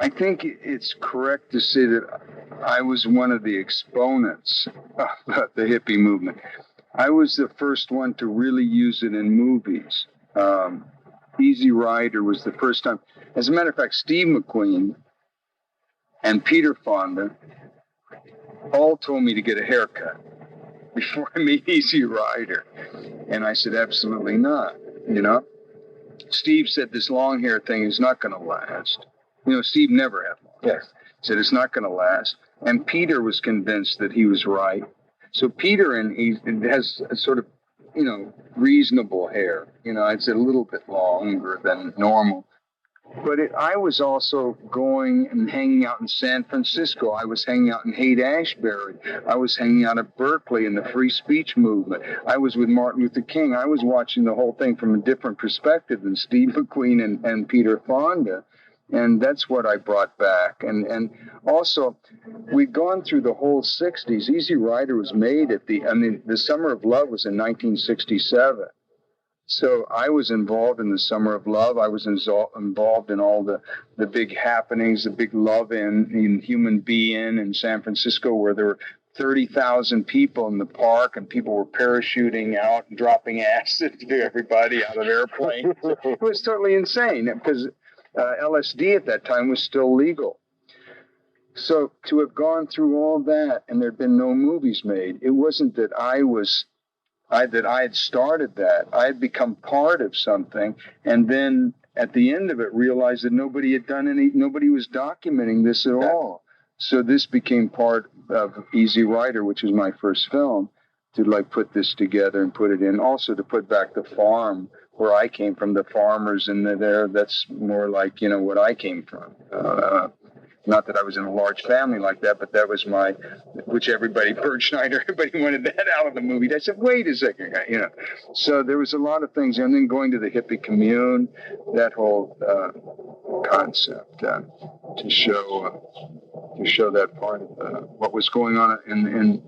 I think it's correct to say that I was one of the exponents of the hippie movement. I was the first one to really use it in movies. Easy Rider was the first time. As a matter of fact, Steve McQueen and Peter Fonda all told me to get a haircut before I made Easy Rider. And I said, absolutely not. Steve said this long hair thing is not going to last. Steve never had long hair. Yes. He said it's not going to last. And Peter was convinced that he was right. So Peter he has a sort of, reasonable hair. I'd say a little bit longer than normal. But I was also going and hanging out in San Francisco. I was hanging out in Haight-Ashbury. I was hanging out at Berkeley in the free speech movement. I was with Martin Luther King. I was watching the whole thing from a different perspective than Steve McQueen and Peter Fonda. And that's what I brought back. And also, we'd gone through the whole 60s. Easy Rider was made the Summer of Love was in 1967. So I was involved in the Summer of Love. I was involved in all the big happenings, the big love in Human Being in San Francisco, where there were 30,000 people in the park, and people were parachuting out and dropping acid to everybody out of airplanes. It was totally insane because LSD at that time was still legal. So to have gone through all that and there had been no movies made, it wasn't that I had started that. I had become part of something, and then at the end of it realized that nobody was documenting this at all. So this became part of Easy Rider, which was my first film, to put this together and put it in. Also to put back the farm where I came from, the farmers in there. That's more like, what I came from. Not that I was in a large family like that, but that was which everybody, Bert Schneider, everybody wanted that out of the movie. I said, wait a second, So there was a lot of things. And then going to the hippie commune, that whole concept to show that part of what was going on in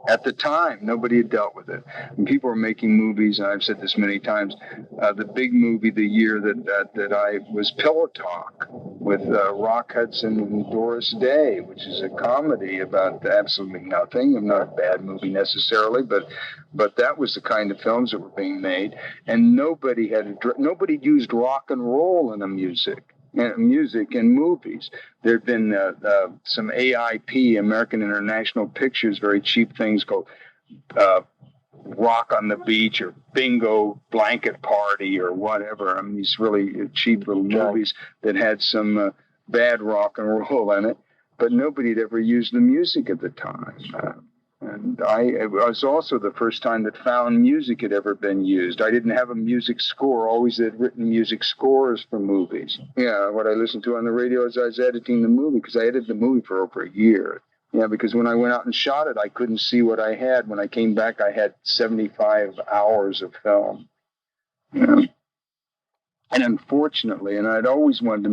at the time. Nobody had dealt with it. And people were making movies, and I've said this many times, the big movie the year that I was Pillow Talk with Rock Hudson and Doris Day, which is a comedy about absolutely nothing. Not a bad movie necessarily, but that was the kind of films that were being made. And nobody used rock and roll in the music and movies. There had been some AIP, American International Pictures, very cheap things called Rock on the Beach or Bingo Blanket Party or whatever. These really cheap little movies that had some bad rock and roll in it, but nobody had ever used the music at the time. And it was also the first time that found music had ever been used. I didn't have a music score. Always had written music scores for movies. What I listened to on the radio as I was editing the movie, because I edited the movie for over a year. Because when I went out and shot it, I couldn't see what I had. When I came back, I had 75 hours of film. And unfortunately, and I'd always wanted to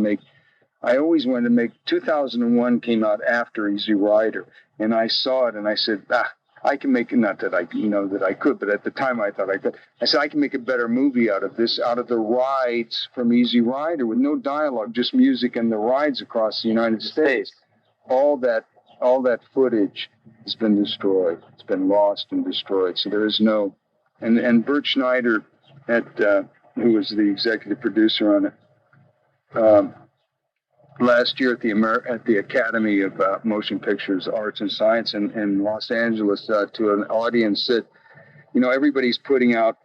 make 2001 came out after Easy Rider, and I saw it and I said, I can make it, not that I that I could, but at the time I thought I could. I said, I can make a better movie out of this, out of the rides from Easy Rider with no dialogue, just music and the rides across the United States. All that footage has been destroyed. It's been lost and destroyed. So there is no, and Bert Schneider who was the executive producer on it, last year at the Academy of Motion Pictures Arts and Science in Los Angeles to an audience said, everybody's putting out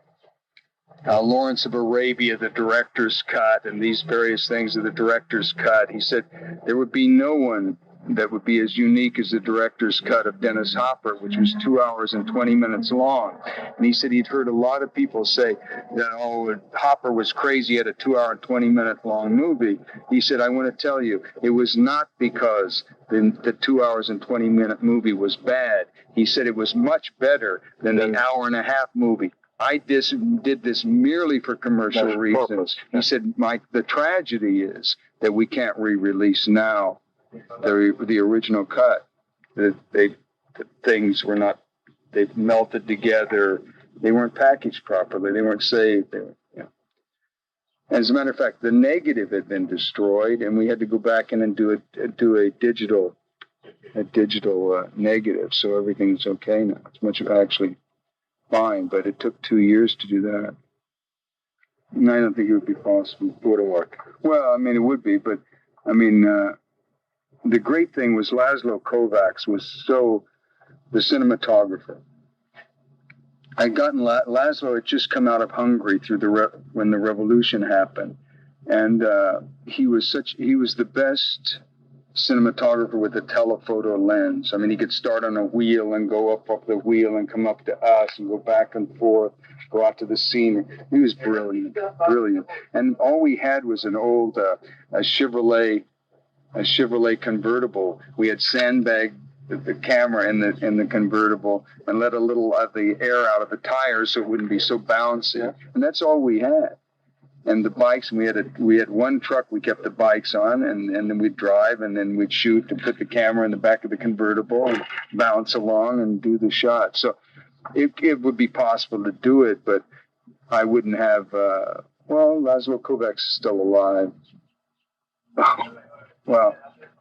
Lawrence of Arabia, the director's cut, and these various things of the director's cut. He said there would be no one that would be as unique as the director's cut of Dennis Hopper, which was 2 hours and 20 minutes long. And he said he'd heard a lot of people say that, Hopper was crazy, he had a 2 hour and 20 minute long movie. He said, I want to tell you, it was not because the 2 hours and 20 minute movie was bad. He said it was much better than the hour and a half movie. I did this merely for commercial reasons. He said, Mike, the tragedy is that we can't re-release now the original cut. The things were not, they melted together. They weren't packaged properly. They weren't saved. As a matter of fact, the negative had been destroyed, and we had to go back in and do a digital negative. So everything's okay now. It's much actually fine, but it took 2 years to do that. And I don't think it would be possible. It wouldn't work. Well, I mean, it would be, but I mean, the great thing was Laszlo Kovacs was the cinematographer. I'd gotten Laszlo had just come out of Hungary through when the revolution happened, and he was the best cinematographer with a telephoto lens. I mean, he could start on a wheel and go up the wheel and come up to us and go back and forth, go out to the scene. He was brilliant. And all we had was an old a Chevrolet convertible. We had sandbagged the camera in the convertible and let a little of the air out of the tires so it wouldn't be so bouncy. Yeah. And that's all we had. And the bikes, we had one truck we kept the bikes on, and then we'd drive, and then we'd shoot and put the camera in the back of the convertible and bounce along and do the shot. So it would be possible to do it, but I wouldn't have, Laszlo Kovacs is still alive. Well,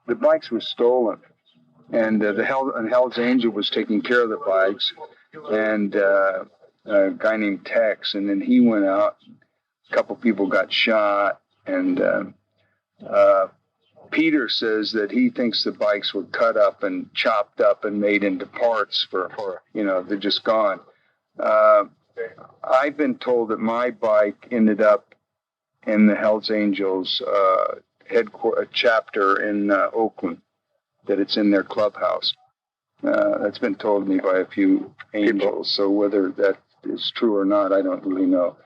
the bikes were stolen. And Hell's Angel was taking care of the bikes, and a guy named Tex, and then he went out. A couple people got shot, and Peter says that he thinks the bikes were cut up and chopped up and made into parts for they're just gone. I've been told that my bike ended up in the Hell's Angels chapter in Oakland. That it's in their clubhouse. That's been told me by a few angels. So whether that is true or not, I don't really know.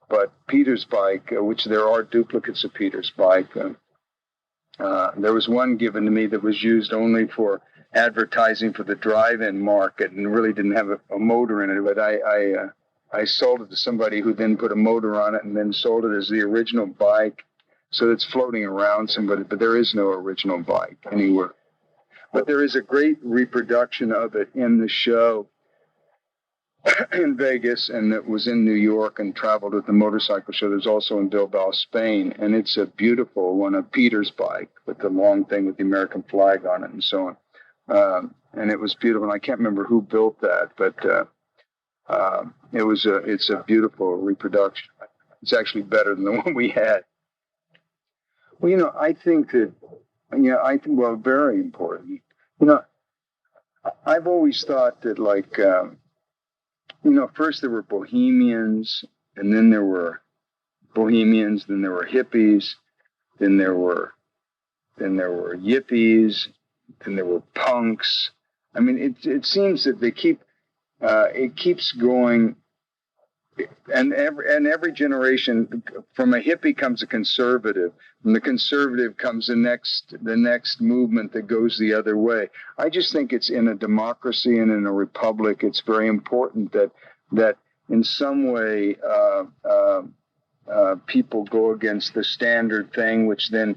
But Peter's bike, which there are duplicates of Peter's bike, there was one given to me that was used only for advertising for the drive-in market and really didn't have a motor in it. But I sold it to somebody who then put a motor on it and then sold it as the original bike. So it's floating around somebody, but there is no original bike anywhere. But there is a great reproduction of it in the show in Vegas, and it was in New York and traveled with the motorcycle show. There's also in Bilbao, Spain, and it's a beautiful one of Peter's bike with the long thing with the American flag on it and so on. And it was beautiful. And I can't remember who built that, but it's a beautiful reproduction. It's actually better than the one we had. Well, I think that, very important. I've always thought that, first there were bohemians, and then there were bohemians, then there were hippies, then there were yippies, then there were punks. I mean, it seems that it keeps going. And every generation, from a hippie comes a conservative. From the conservative comes the next movement that goes the other way. I just think it's in a democracy and in a republic, it's very important that in some way people go against the standard thing, which then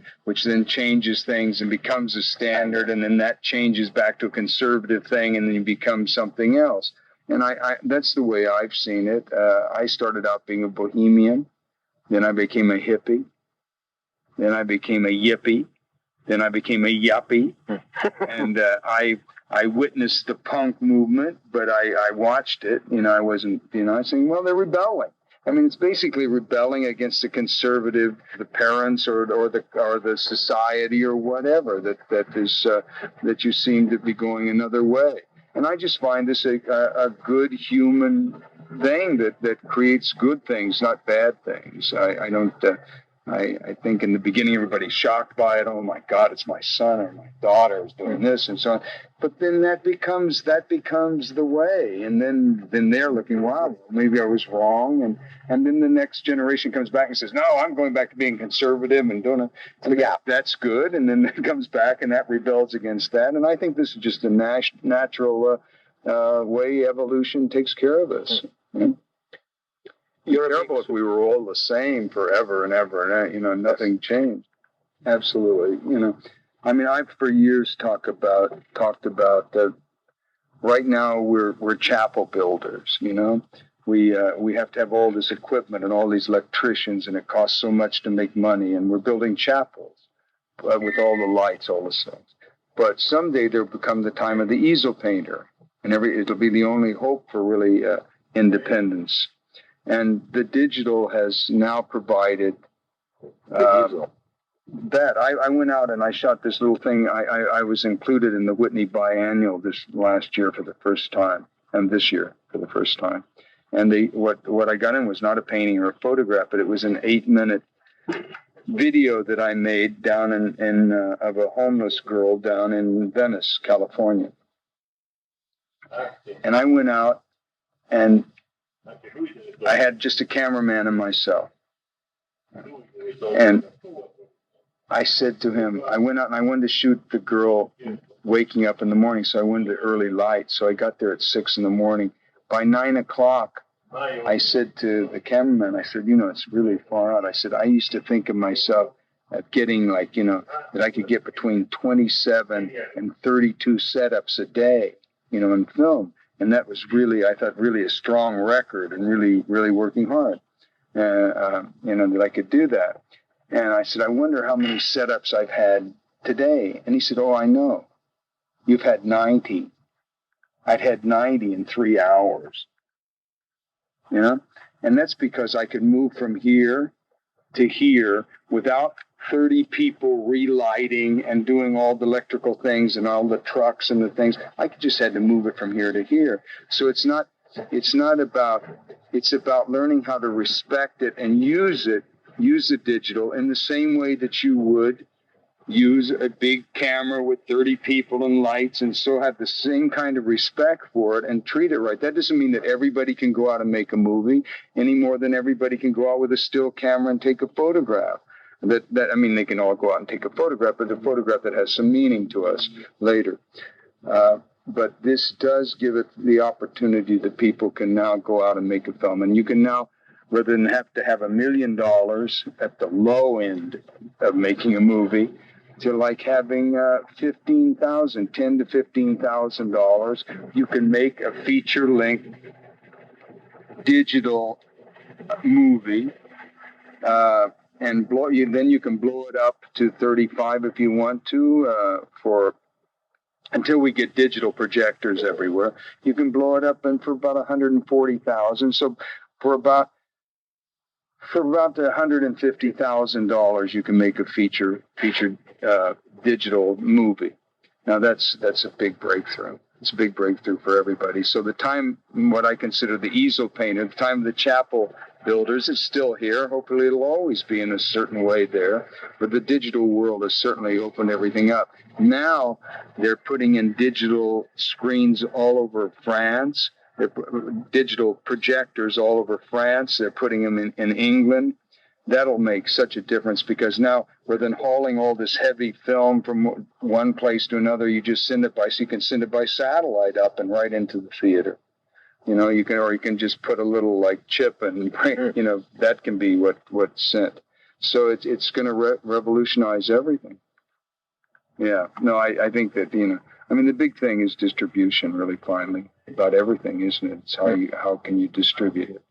changes things and becomes a standard, and then that changes back to a conservative thing, and then it becomes something else. And I that's the way I've seen it. I started out being a bohemian. Then I became a hippie. Then I became a yippie. Then I became a yuppie. And I witnessed the punk movement, but I watched it. I wasn't, saying, well, they're rebelling. I mean, it's basically rebelling against the conservative, the parents or the society or whatever that you seem to be going another way. And I just find this a good human thing that creates good things, not bad things. I think in the beginning everybody's shocked by it. Oh my God, it's my son or my daughter is doing this and so on. But then that becomes the way. And then they're looking, wow, maybe I was wrong. And then the next generation comes back and says, no, I'm going back to being conservative and doing it. And yeah, that's good. And then it comes back and that rebels against that. And I think this is just a natural way evolution takes care of us. Mm-hmm. You're terrible if we were all the same forever and ever, and nothing changed. Absolutely, I mean, I've for years talked about that. Right now, we're chapel builders. we have to have all this equipment and all these electricians, and it costs so much to make money. And we're building chapels with all the lights, all the stuff. But someday there'll become the time of the easel painter, and it'll be the only hope for really independence. And the digital has now provided that. I went out and I shot this little thing. I was included in the Whitney Biennial this last year for the first time, and this year for the first time. And what I got in was not a painting or a photograph, but it was an 8-minute video that I made down in of a homeless girl down in Venice, California. And I went out and I had just a cameraman and myself. And I said to him, I went out and I wanted to shoot the girl waking up in the morning, so I went to early light. So I got there at 6 in the morning. By 9 o'clock, I said to the cameraman, I said, it's really far out. I said, I used to think of myself at getting that I could get between 27 and 32 setups a day, in film. And that was really, I thought, really a strong record and really, really working hard, that I could do that. And I said, I wonder how many setups I've had today. And he said, oh, I know. You've had 90. I'd had 90 in 3 hours. And that's because I could move from here to here without 30 people relighting and doing all the electrical things and all the trucks and the things. I just had to move it from here to here. So it's about learning how to respect it and use the digital in the same way that you would use a big camera with 30 people and lights, and so have the same kind of respect for it and treat it right. That doesn't mean that everybody can go out and make a movie any more than everybody can go out with a still camera and take a photograph. They can all go out and take a photograph, but a photograph that has some meaning to us later. But this does give it the opportunity that people can now go out and make a film. And you can now, rather than have to have $1 million at the low end of making a movie, to like having $10,000 to $15,000, you can make a feature-length digital movie, and then you can blow it up to 35 if you want to. Until we get digital projectors everywhere, you can blow it up for about $140,000. So for about $150,000, you can make a featured digital movie. Now that's a big breakthrough. It's a big breakthrough for everybody. So the time, what I consider the easel painter, the time of the chapel builders, is still here. Hopefully it'll always be in a certain way there. But the digital world has certainly opened everything up. Now they're putting in digital screens all over France. Digital projectors all over France. They're putting them in England. That'll make such a difference, because now, rather than hauling all this heavy film from one place to another, you just send it so you can send it by satellite up and right into the theater. You can just put a little chip and that can be what's sent. So it's going to revolutionize everything. Yeah. No, I think that the big thing is distribution. Really, finally, about everything, isn't it? It's how can you distribute it.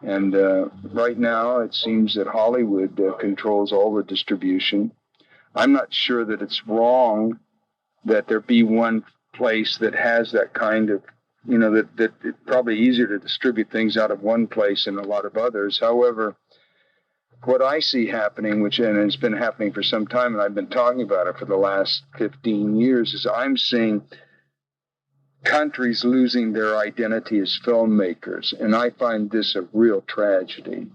And right now, it seems that Hollywood controls all the distribution. I'm not sure that it's wrong that there be one place that has that kind of, that it's probably easier to distribute things out of one place than a lot of others. However, what I see happening, and it's been happening for some time, and I've been talking about it for the last 15 years, is I'm seeing countries losing their identity as filmmakers, and I find this a real tragedy.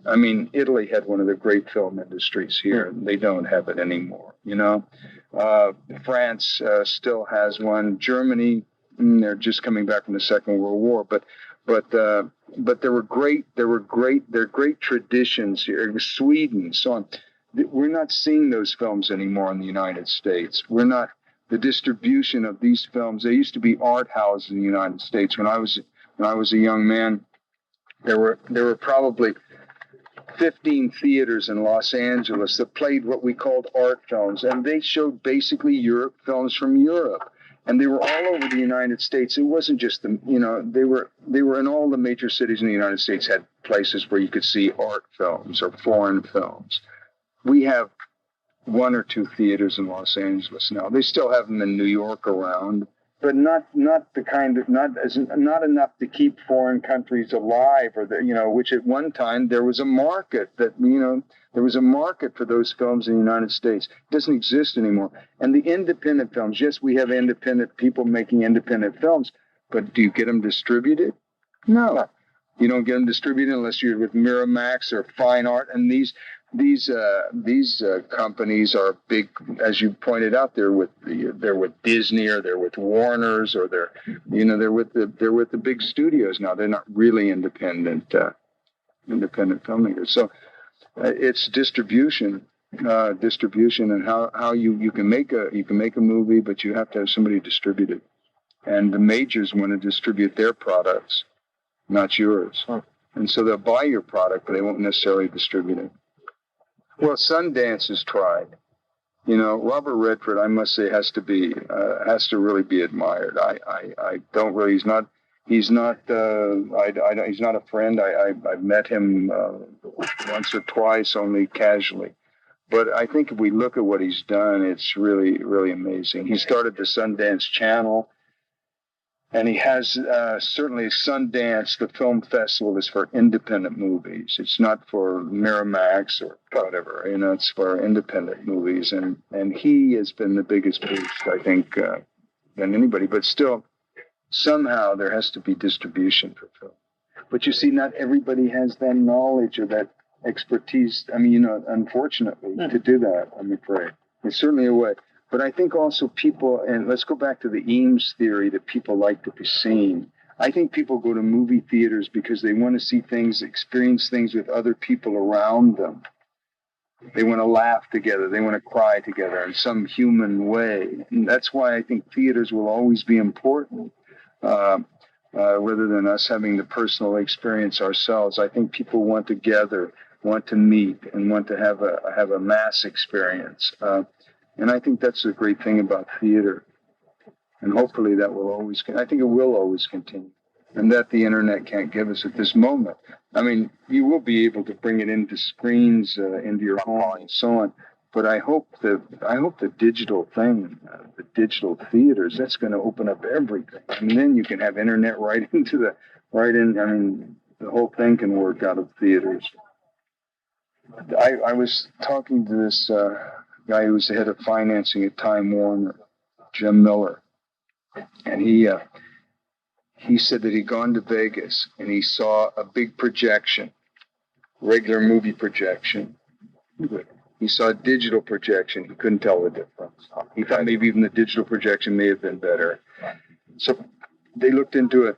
Italy had one of the great film industries here, and they don't have it anymore. France still has one. Germany, they're just coming back from the Second World War, but there were great traditions here. Sweden, so on. We're not seeing those films anymore in the United States. We're not. The distribution of these films, they used to be art houses in the United States. When I was a young man, there were probably 15 theaters in Los Angeles that played what we called art films, and they showed basically films from Europe. And they were all over the United States. It wasn't just the, they were in all the major cities in the United States, had places where you could see art films or foreign films. We have one or two theaters in Los Angeles now. They still have them in New York around, but not enough to keep foreign countries alive, or which at one time there was a market there was a market for those films in the United States. It doesn't exist anymore. And the independent films, yes, we have independent people making independent films, but do you get them distributed? No. You don't get them distributed unless you're with Miramax or Fine Art. And these companies are big, as you pointed out. They're with Disney, or they're with Warner's, or they're with the big studios now. They're not really independent filmmakers. So it's distribution, and how you can make a movie, but you have to have somebody distribute it. And the majors want to distribute their products, not yours. Huh. And so they'll buy your product, but they won't necessarily distribute it. Well, Sundance has tried. Robert Redford, I must say, has to really be admired. I don't really. He's not a friend. I've met him once or twice, only casually. But I think if we look at what he's done, it's really, really amazing. He started the Sundance Channel. And he has certainly Sundance, the film festival, is for independent movies. It's not for Miramax or whatever. It's for independent movies. And he has been the biggest boost, I think, than anybody. But still, somehow there has to be distribution for film. But you see, not everybody has that knowledge or that expertise. Unfortunately, to do that, I'm afraid. It's certainly a way. But I think also people, and let's go back to the Eames theory that people like to be seen. I think people go to movie theaters because they want to see things, experience things with other people around them. They want to laugh together. They want to cry together in some human way. And that's why I think theaters will always be important, rather than us having the personal experience ourselves. I think people want to gather, want to meet, and want to have a mass experience. And I think that's the great thing about theater. And hopefully that will always, I think it will always continue. And that the internet can't give us at this moment. You will be able to bring it into screens, into your home and so on. But I hope the digital thing, the digital theaters, that's going to open up everything. And then you can have internet the whole thing can work out of theaters. I was talking to this guy who was the head of financing at Time Warner, Jim Miller, and he said that he'd gone to Vegas and he saw a big projection, regular movie projection. He saw a digital projection. He couldn't tell the difference. He thought maybe even the digital projection may have been better. So they looked into it.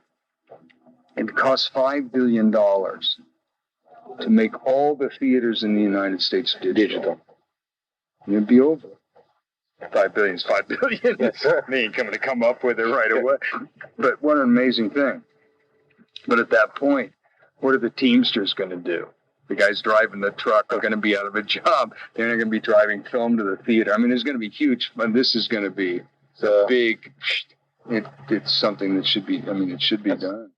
It cost $5 billion to make all the theaters in the United States digital. It'd be over. $5 billion is $5 billion. Yes, sir. They ain't going to come up with it right away. But what an amazing thing. But at that point, what are the Teamsters going to do? The guys driving the truck are going to be out of a job. They're not going to be driving film to the theater. There's going to be huge, but this is going to be big. It's something that should be, it should be done.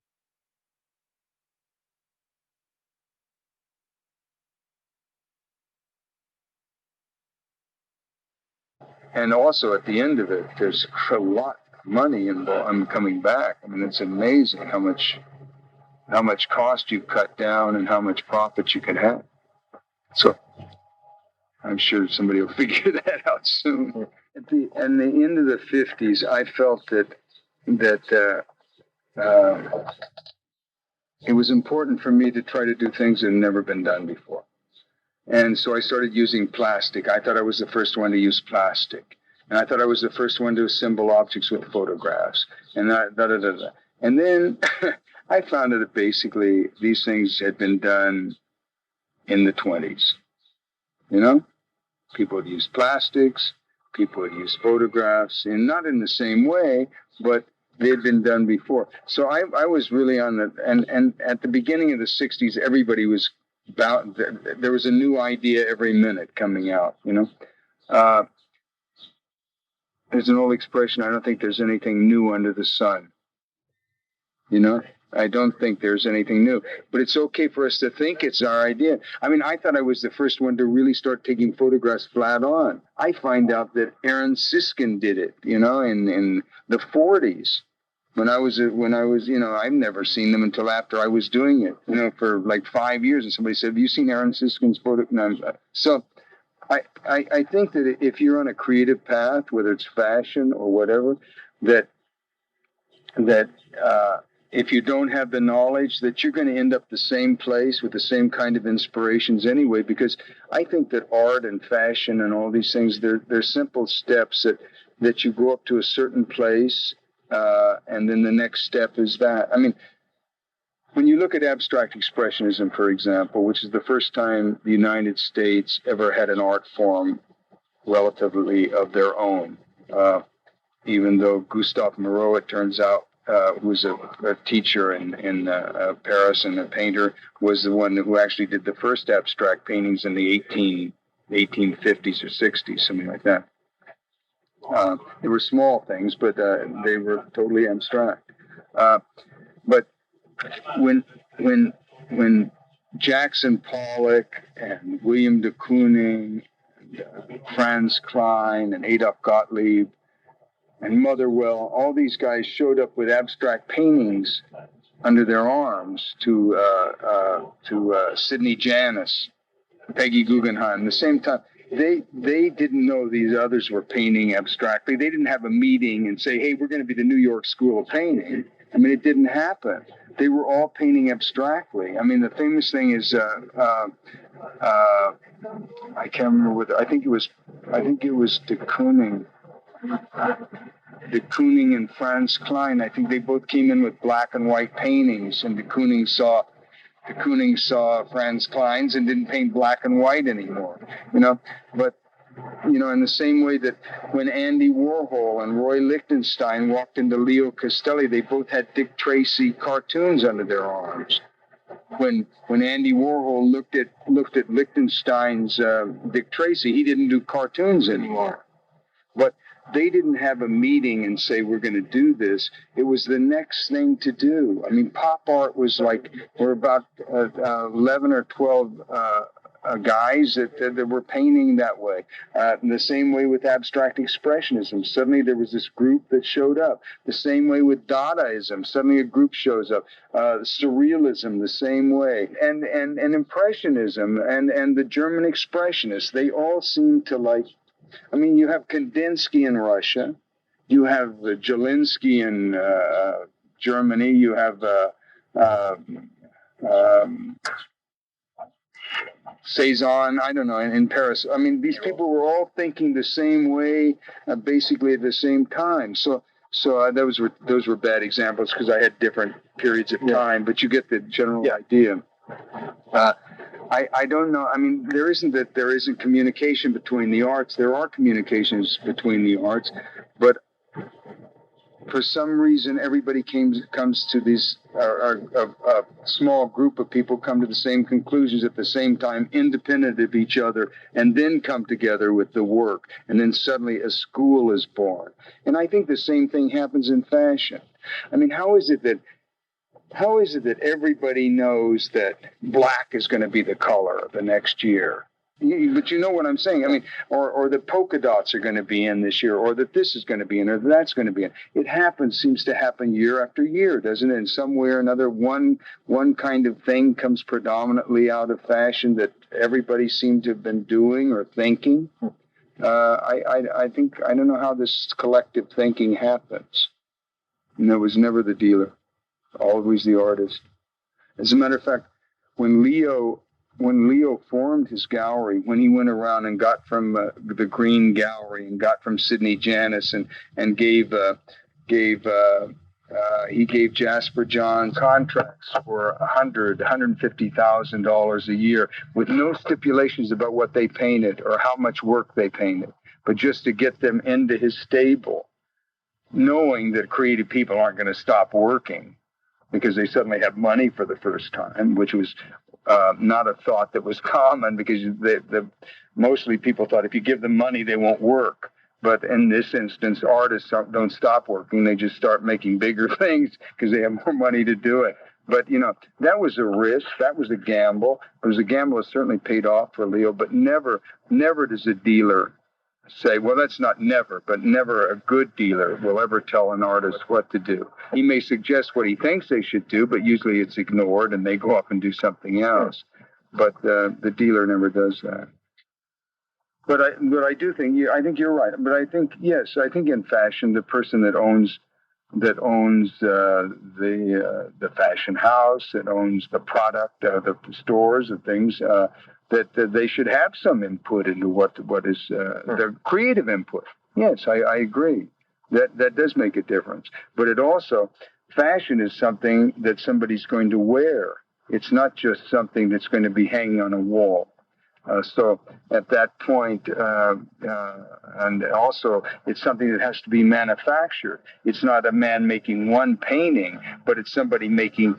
And also at the end of it, there's a lot of money involved. Coming back. It's amazing how much cost you cut down and how much profit you can have. So I'm sure somebody will figure that out soon. At the end of the 50s, I felt that it was important for me to try to do things that had never been done before. And so I started using plastic. I thought I was the first one to use plastic. And I thought I was the first one to assemble objects with photographs. And And then I found that basically these things had been done in the 20s. People would use plastics. People would use photographs. And not in the same way, but they had been done before. So I was really on the... And at the beginning of the 60s, everybody was... there was a new idea every minute coming out, there's an old expression, I don't think there's anything new under the sun. You know, I don't think there's anything new, but it's okay for us to think it's our idea. I mean, I thought I was the first one to really start taking photographs flat on. I find out that Aaron Siskin did it, you know, in the 40s. When I was, you know, I've never seen them until after I was doing it, you know, for like 5 years. And somebody said, "Have you seen Aaron Siskin's photo?" No. So I think that if you're on a creative path, whether it's fashion or whatever, that that if you don't have the knowledge, that you're going to end up the same place with the same kind of inspirations anyway. Because I think that art and fashion and all these things, they're simple steps that you go up to a certain place, and then the next step is that. I mean, when you look at abstract expressionism, for example, which is the first time the United States ever had an art form relatively of their own, even though Gustave Moreau, it turns out, who was a teacher in Paris and a painter, was the one who actually did the first abstract paintings in the 1850s or 60s, something like that. They were small things, but they were totally abstract. But when Jackson Pollock and William de Kooning, and Franz Klein and Adolf Gottlieb and Motherwell, all these guys showed up with abstract paintings under their arms to Sidney Janis, Peggy Guggenheim. At the same time, they didn't know these others were painting abstractly. They didn't have a meeting and say, "Hey, we're going to be the New York School of Painting." I mean, it didn't happen. They were all painting abstractly. I mean, the famous thing is, I can't remember what. I think it was de Kooning. De Kooning and Franz Klein. I think they both came in with black and white paintings, and de Kooning saw Franz Klein's and didn't paint black and white anymore. You know, but you know, in the same way that when Andy Warhol and Roy Lichtenstein walked into Leo Castelli, they both had Dick Tracy cartoons under their arms. When Andy Warhol looked at Lichtenstein's Dick Tracy, he didn't do cartoons anymore. But they didn't have a meeting and say, "We're going to do this." It was the next thing to do. I mean, pop art was like, we're about 11 or 12 guys that were painting that way. In the same way with abstract expressionism, suddenly there was this group that showed up. The same way with Dadaism, suddenly a group shows up. Surrealism, the same way, and Impressionism and the German Expressionists, they all seem to like. I mean, you have Kandinsky in Russia, you have Jelinsky in Germany, you have Cezanne, I don't know, in Paris. I mean, these people were all thinking the same way, basically at the same time. So those were bad examples because I had different periods of time, but you get the general idea. I don't know. I mean, there isn't communication between the arts. There are communications between the arts, but for some reason, everybody comes to these. A small group of people come to the same conclusions at the same time, independent of each other, and then come together with the work. And then suddenly, a school is born. And I think the same thing happens in fashion. I mean, how is it that everybody knows that black is going to be the color of the next year? But you know what I'm saying. I mean, or that polka dots are going to be in this year, or that this is going to be in, or that's going to be in. It seems to happen year after year, doesn't it? In some way or another, one kind of thing comes predominantly out of fashion that everybody seemed to have been doing or thinking. I think, I don't know how this collective thinking happens. And there was never the dealer. Always the artist. As a matter of fact, when Leo formed his gallery, when he went around and got from the Green Gallery and got from Sidney Janis and gave Jasper John contracts for $150,000 a year with no stipulations about what they painted or how much work they painted, but just to get them into his stable, knowing that creative people aren't going to stop working because they suddenly have money for the first time, which was not a thought that was common, because mostly people thought if you give them money, they won't work. But in this instance, artists don't stop working. They just start making bigger things because they have more money to do it. But, that was a risk. That was a gamble. It was a gamble that certainly paid off for Leo, but never does a dealer say, well, that's not never, but never a good dealer will ever tell an artist what to do. He may suggest what he thinks they should do, but usually it's ignored and they go off and do something else. But the dealer never does that. But I do think I think you're right. But I think yes, I think in fashion, the person that owns the fashion house, that owns the product, the stores, the things that they should have some input into what is the creative input. Yes, I agree. That does make a difference. But it also, fashion is something that somebody's going to wear. It's not just something that's going to be hanging on a wall. So at that point, and also it's something that has to be manufactured. It's not a man making one painting, but it's somebody making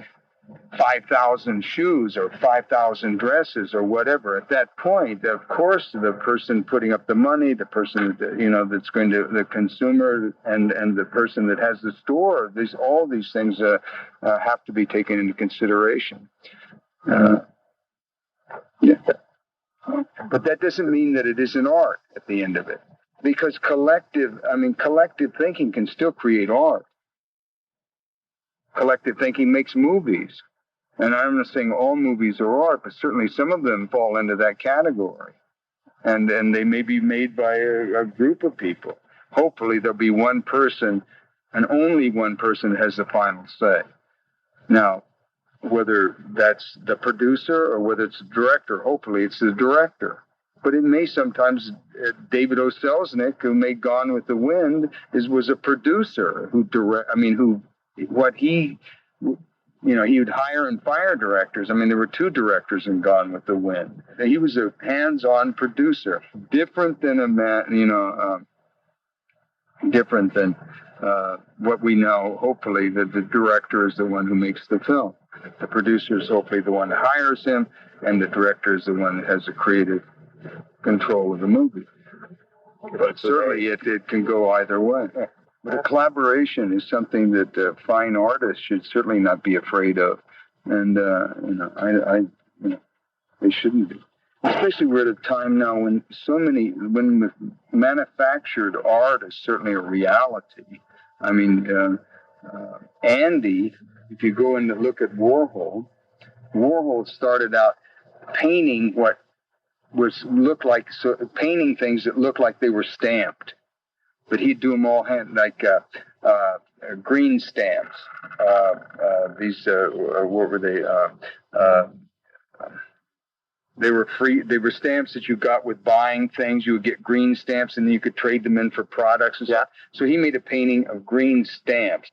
5,000 shoes or 5,000 dresses or whatever. At that point, of course, the person putting up the money, the person that's going to, the consumer, and the person that has the store, all these things have to be taken into consideration. Yeah. But that doesn't mean that it isn't art at the end of it. Because collective thinking can still create art. Collective thinking makes movies. And I'm not saying all movies are art, but certainly some of them fall into that category. And they may be made by a group of people. Hopefully there'll be one person, and only one person has the final say. Now, whether that's the producer or whether it's the director, hopefully it's the director. But it may sometimes, David O. Selznick, who made Gone with the Wind, was a producer he would hire and fire directors. I mean, there were 2 directors in Gone with the Wind. He was a hands-on producer, different than different than what we know. Hopefully, that the director is the one who makes the film. The producer is hopefully the one that hires him, and the director is the one that has the creative control of the movie. But certainly, it can go either way. But a collaboration is something that fine artists should certainly not be afraid of, and they shouldn't be. Especially we're at a time now when manufactured art is certainly a reality. I mean, Andy, if you go and look at Warhol started out painting painting things that looked like they were stamped. But he'd do them all green stamps. What were they? They were free. They were stamps that you got with buying things. You would get green stamps, and then you could trade them in for products and stuff. So he made a painting of green stamps,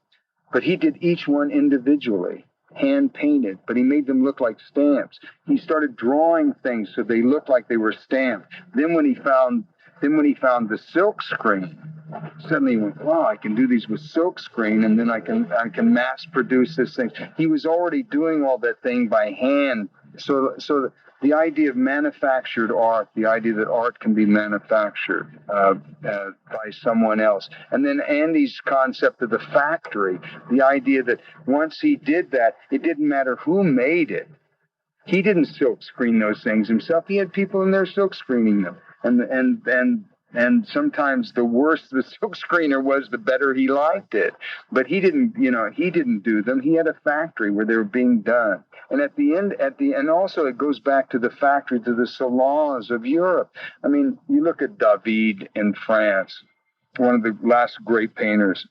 but he did each one individually, hand painted. But he made them look like stamps. He started drawing things so they looked like they were stamped. Then when he found the silk screen, suddenly he went, wow, I can do these with silk screen, and then I can mass produce this thing. He was already doing all that thing by hand. So the idea of manufactured art, the idea that art can be manufactured by someone else. And then Andy's concept of the factory, the idea that once he did that, it didn't matter who made it. He didn't silk screen those things himself. He had people in there silk screening them. And sometimes the worse the silk screener was, the better he liked it. But he didn't do them. He had a factory where they were being done. And and also it goes back to the factory, to the salons of Europe. I mean, you look at David in France, one of the last great painters.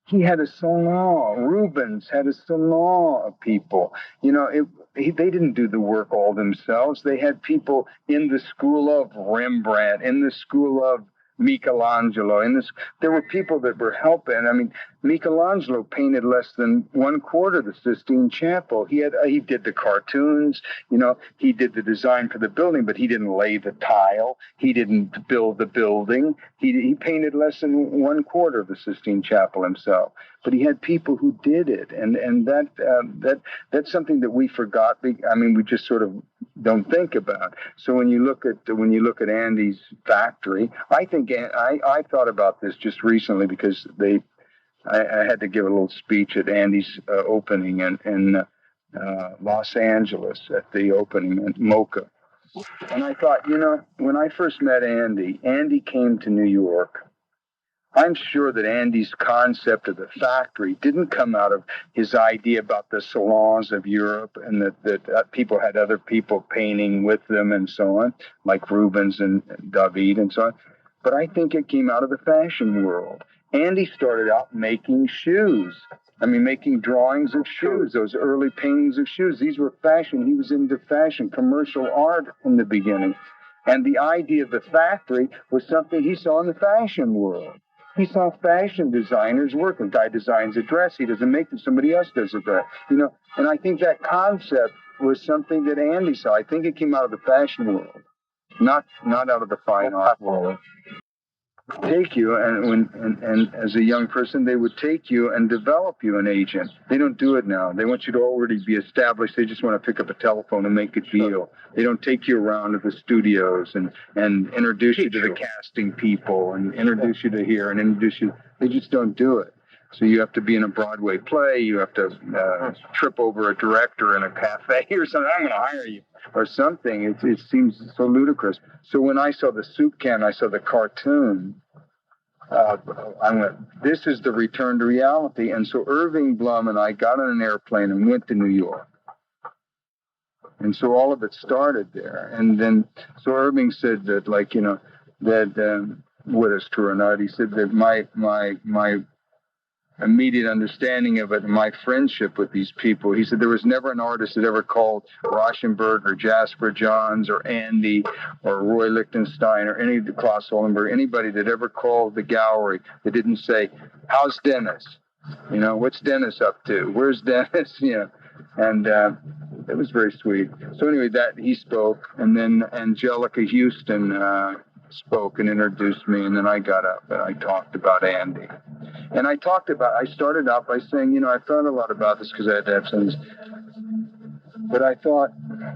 He had a salon. Rubens had a salon of people. They didn't do the work all themselves. They had people in the school of Rembrandt, in the school of Michelangelo. There were people that were helping. I mean, Michelangelo painted less than 1/4 of the Sistine Chapel. He did the cartoons, he did the design for the building, but he didn't lay the tile. He didn't build the building. He painted less than 1/4 of the Sistine Chapel himself. But he had people who did it, and that's something that we forgot. I mean, we just sort of don't think about. So when you look at Andy's factory, I think I thought about this just recently because I had to give a little speech at Andy's opening in Los Angeles at the opening at MoCA. And I thought, when I first met Andy came to New York. I'm sure that Andy's concept of the factory didn't come out of his idea about the salons of Europe and that people had other people painting with them and so on, like Rubens and David and so on. But I think it came out of the fashion world. Andy started out making shoes. Making drawings of shoes, those early paintings of shoes. These were fashion. He was into fashion, commercial art in the beginning. And the idea of the factory was something he saw in the fashion world. He saw fashion designers work. A guy designs a dress. He doesn't make it. Somebody else does a dress. And I think that concept was something that Andy saw. I think it came out of the fashion world, not out of the fine art world. Take you, and as a young person, they would take you and develop you an agent. They don't do it now. They want you to already be established. They just want to pick up a telephone and make a deal. They don't take you around to the studios and introduce you to the casting people and introduce you to here and introduce you. They just don't do it. So you have to be in a Broadway play. You have to trip over a director in a cafe or something. I'm going to hire you or something. It seems so ludicrous. So when I saw the soup can, I saw the cartoon. I went, this is the return to reality. And so Irving Blum and I got on an airplane and went to New York. And so all of it started there. And then, so Irving said that, what is true or not, he said that my immediate understanding of it and my friendship with these people. He said there was never an artist that ever called Rauschenberg or Jasper Johns or Andy or Roy Lichtenstein or any of the Klaus Hollenberg, anybody that ever called the gallery that didn't say, how's Dennis? What's Dennis up to? Where's Dennis? And it was very sweet. So anyway, that he spoke, and then Angelica Houston spoke and introduced me, and then I got up and I talked about Andy. And I started out by saying, I thought a lot about this because I had to have some, but I thought,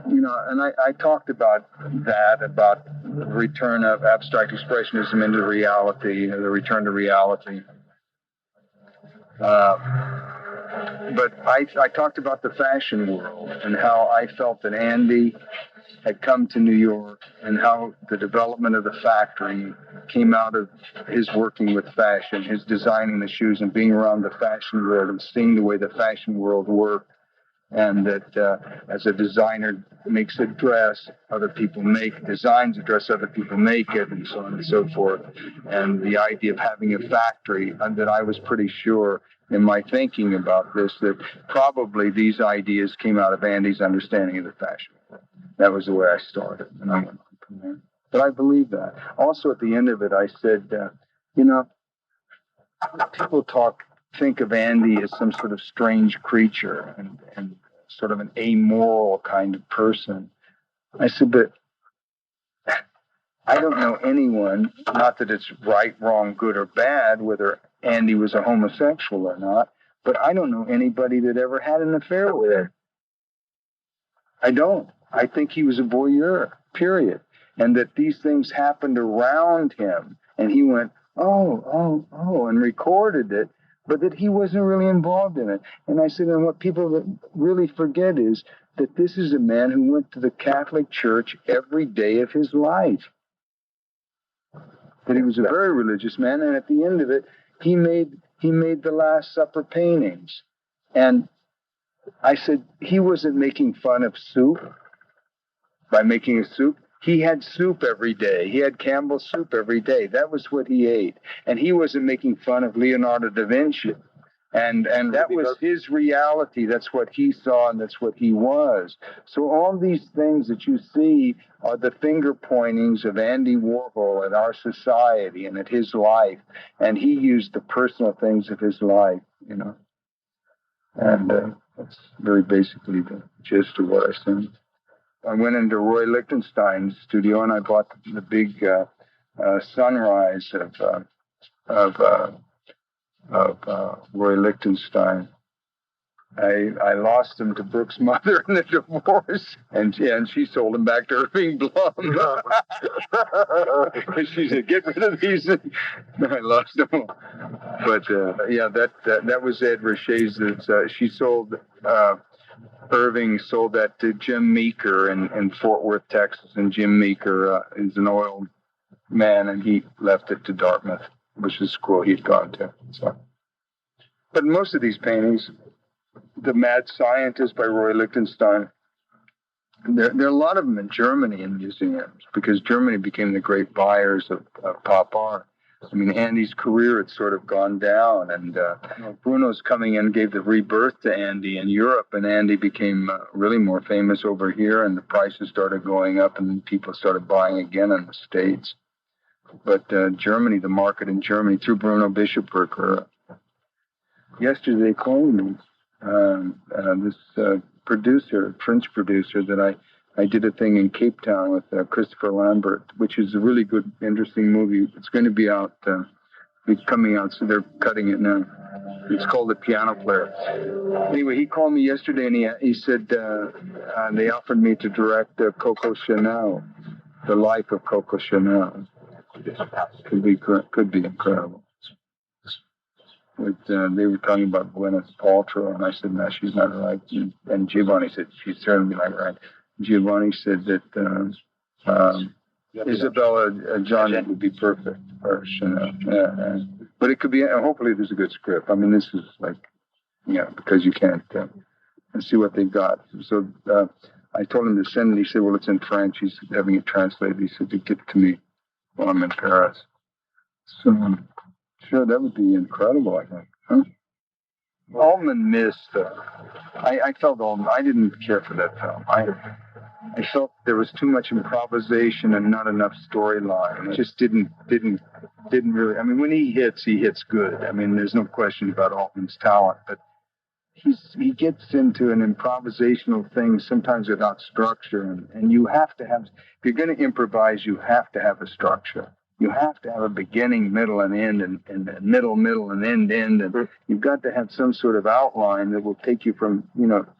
and I talked about the return of abstract expressionism into reality, the return to reality. But I talked about the fashion world and how I felt that Andy had come to New York and how the development of the factory came out of his working with fashion, his designing the shoes and being around the fashion world and seeing the way the fashion world worked. And that as a designer makes a dress, other people designs a dress, other people make it, and so on and so forth. And the idea of having a factory, and that I was pretty sure in my thinking about this, that probably these ideas came out of Andy's understanding of the fashion world. That was the way I started, and I went on from there. But I believe that. Also, at the end of it, I said, people think of Andy as some sort of strange creature and sort of an amoral kind of person. I said, but I don't know anyone, not that it's right, wrong, good, or bad, whether Andy was a homosexual or not, but I don't know anybody that ever had an affair with him. I don't. I think he was a voyeur, period. And that these things happened around him, and he went, oh, and recorded it, but that he wasn't really involved in it. And I said, and what people really forget is that this is a man who went to the Catholic Church every day of his life. That he was a very religious man, and at the end of it, he made the Last Supper paintings. And I said, he wasn't making fun of soup by making a soup. He had soup every day. He had Campbell's soup every day. That was what he ate. And he wasn't making fun of Leonardo da Vinci. And that was his reality. That's what he saw, and that's what he was. So all these things that you see are the finger pointings of Andy Warhol at our society and at his life. And he used the personal things of his life you know. And that's very basically the gist of what I sent. I went into Roy Lichtenstein's studio and I bought the big sunrise of Roy Lichtenstein. I lost him to Brooke's mother in the divorce, and she sold him back to Irving Blum. She said, "Get rid of these." I lost them. But that was Ed Riche's. She sold. Irving sold that to Jim Meeker in Fort Worth, Texas, and Jim Meeker is an oil man, and he left it to Dartmouth, which is the school he'd gone to. So, but most of these paintings. The Mad Scientist by Roy Lichtenstein. There are a lot of them in Germany in museums because Germany became the great buyers of pop art. I mean, Andy's career had sort of gone down, and Bruno's coming in gave the rebirth to Andy in Europe, and Andy became really more famous over here, and the prices started going up, and then people started buying again in the States. But Germany, the market in Germany, through Bruno Bischofberger, yesterday they called me. This producer, French producer, that I did a thing in Cape Town with Christopher Lambert, which is a really good, interesting movie. It's going to be out, it's coming out, so they're cutting it now. It's called The Piano Player. Anyway, he called me yesterday and he said they offered me to direct Coco Chanel, the life of Coco Chanel. Could be incredible. They were talking about Gwyneth Paltrow, and I said, no, she's not right. And Giovanni said, she's certainly not right. Giovanni said that Isabella Johnny would be perfect for Chanel. But it could be, hopefully there's a good script. I mean, this is like, because you can't see what they've got. So I told him to send it. He said, well, it's in French. He's having it translated. He said to get it to me while I'm in Paris. So... sure, that would be incredible, I think. Huh? Altman missed. I felt Altman. I didn't care for that film. I felt there was too much improvisation and not enough storyline. It just didn't really. I mean, when he hits good. I mean, there's no question about Altman's talent, but he gets into an improvisational thing sometimes without structure, and you have to have. If you're going to improvise, you have to have a structure. You have to have a beginning, middle, and end, and middle, and end, and you've got to have some sort of outline that will take you from,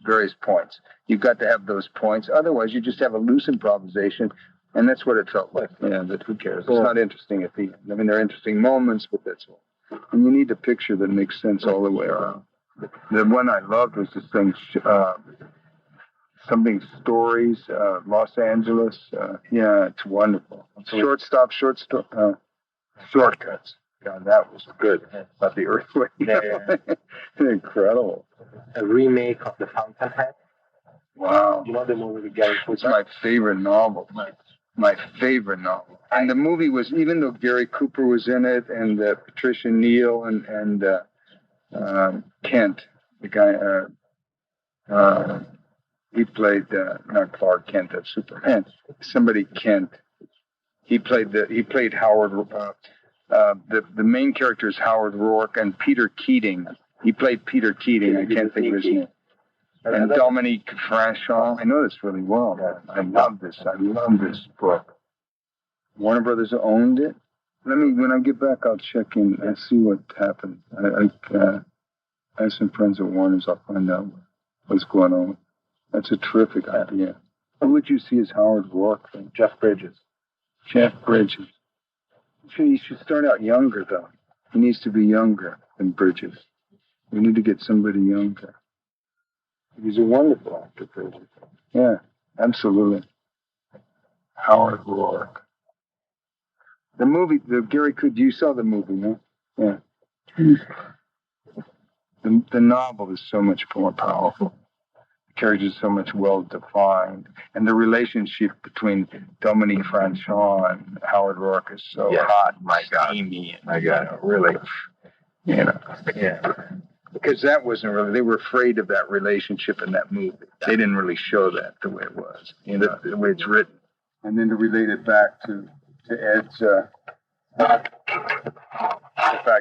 various points. You've got to have those points. Otherwise, you just have a loose improvisation, and that's what it felt like. But who cares? It's not interesting at the end. I mean, there are interesting moments, but that's all. And you need a picture that makes sense all the way around. The one I loved was this thing, something stories, Los Angeles. It's wonderful. Shortcuts. God, that was good. About the earthquake. Incredible. A remake of The Fountainhead. Wow. You know the movie with Gary Cooper? It's my favorite novel. My favorite novel. And the movie was, even though Gary Cooper was in it, and Patricia Neal and Kent, the guy. He played not Clark Kent, that's Superman. Somebody Kent. He played Howard. The main character is Howard Rourke and Peter Keating. He played Peter Keating. I can't think of his name. And Dominique Franchon. I know this really well. I love this. I love this book. Warner Brothers owned it. When I get back, I'll check in and see what happened. I have some friends at Warner's. I'll find out what's going on. That's a terrific idea. Who would you see as Howard Rourke? Jeff Bridges. Jeff Bridges. He should start out younger, though. He needs to be younger than Bridges. We need to get somebody younger. He's a wonderful actor, Bridges. Yeah, absolutely. Howard Rourke. The movie, Gary Cooper, you saw the movie, no? Yeah. The novel is so much more powerful. The characters are so much well-defined. And the relationship between Dominique Franchon and Howard Rourke is so hot and steamy. My God, really, Yeah. Because that wasn't really, they were afraid of that relationship in that movie. They didn't really show that the way it was, the way it's written. And then to relate it back to Ed's, the fact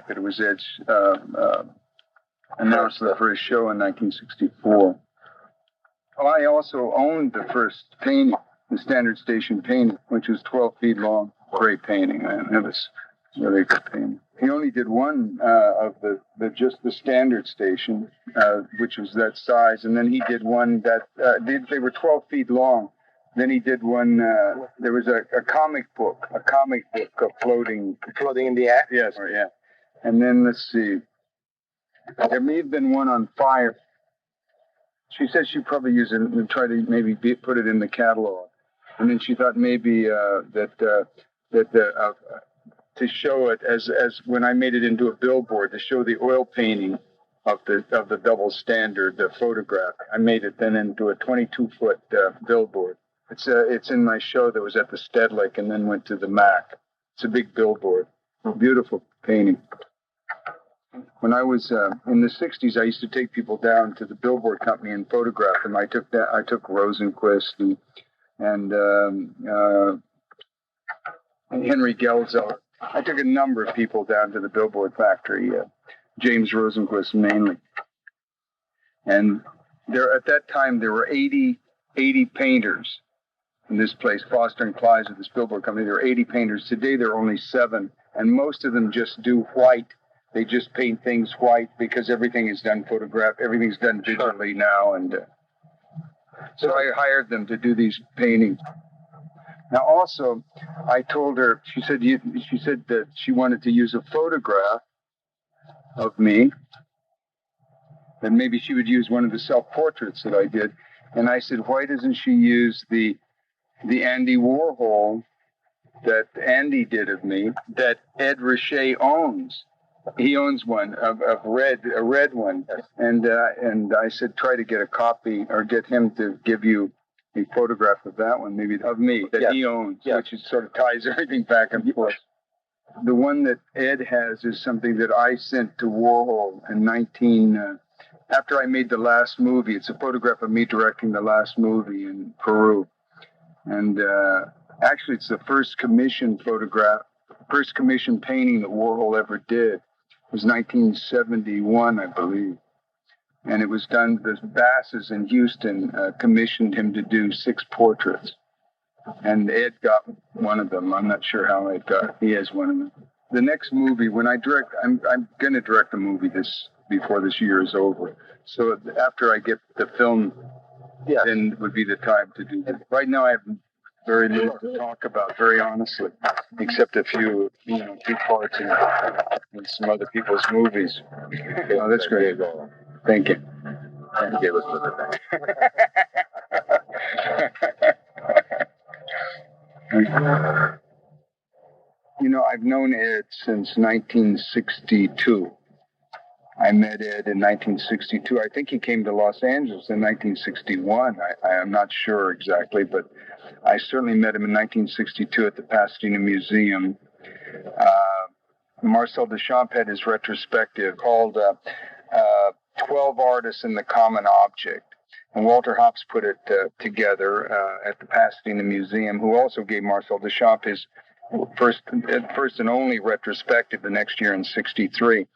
that it was Ed's announced the first show in 1964. Well, I also owned the first painting, the standard station painting, which was 12 feet long. Great painting, man. It was really good painting. He only did one of just the standard station, which was that size, and then he did one that they were 12 feet long. Then he did one. There was a comic book of floating in the air. Yes, yeah. And then let's see. There may have been one on fire. She said she'd probably use it and try to maybe put it in the catalog. And then she thought maybe to show it as when I made it into a billboard, to show the oil painting of the double standard photograph. I made it then into a 22-foot billboard. It's in my show that was at the Stedelijk and then went to the MAC. It's a big billboard. Beautiful painting. When I was in the 60s, I used to take people down to the billboard company and photograph them. I took Rosenquist and Henry Geldzahler. I took a number of people down to the billboard factory, James Rosenquist mainly. And at that time, there were 80 painters in this place, Foster and Clyde's, with this billboard company. There were 80 painters. Today, there are only 7, and most of them just do white. They just paint things white because everything is done everything's done digitally now. And so I hired them to do these paintings. Now, also, I told her, she said that she wanted to use a photograph of me, and maybe she would use one of the self-portraits that I did. And I said, why doesn't she use the Andy Warhol that Andy did of me that Ed Richet owns? He owns one a red one, and I said try to get a copy or get him to give you a photograph of that one, maybe of me that he owns, which is sort of ties everything back and forth. The one that Ed has is something that I sent to Warhol in after I made the last movie. It's a photograph of me directing the last movie in Peru, and actually it's the first commission painting that Warhol ever did. It was 1971, I believe. And it was done, the Basses in Houston commissioned him to do 6 portraits. And Ed got one of them. I'm not sure how Ed got. He has one of them. The next movie, when I direct, I'm going to direct a movie before this year is over. So after I get the film, then would be the time to do that. Right now I have very little to talk about, very honestly, except a few parts in some other people's movies. Oh, that's great. Thank you. And give us a I've known Ed since 1962. I met Ed in 1962. I think he came to Los Angeles in 1961. I am not sure exactly, but I certainly met him in 1962 at the Pasadena Museum. Marcel Duchamp had his retrospective called 12 Artists in the Common Object. And Walter Hopps put it together at the Pasadena Museum, who also gave Marcel Duchamp his first and only retrospective the next year in 1963.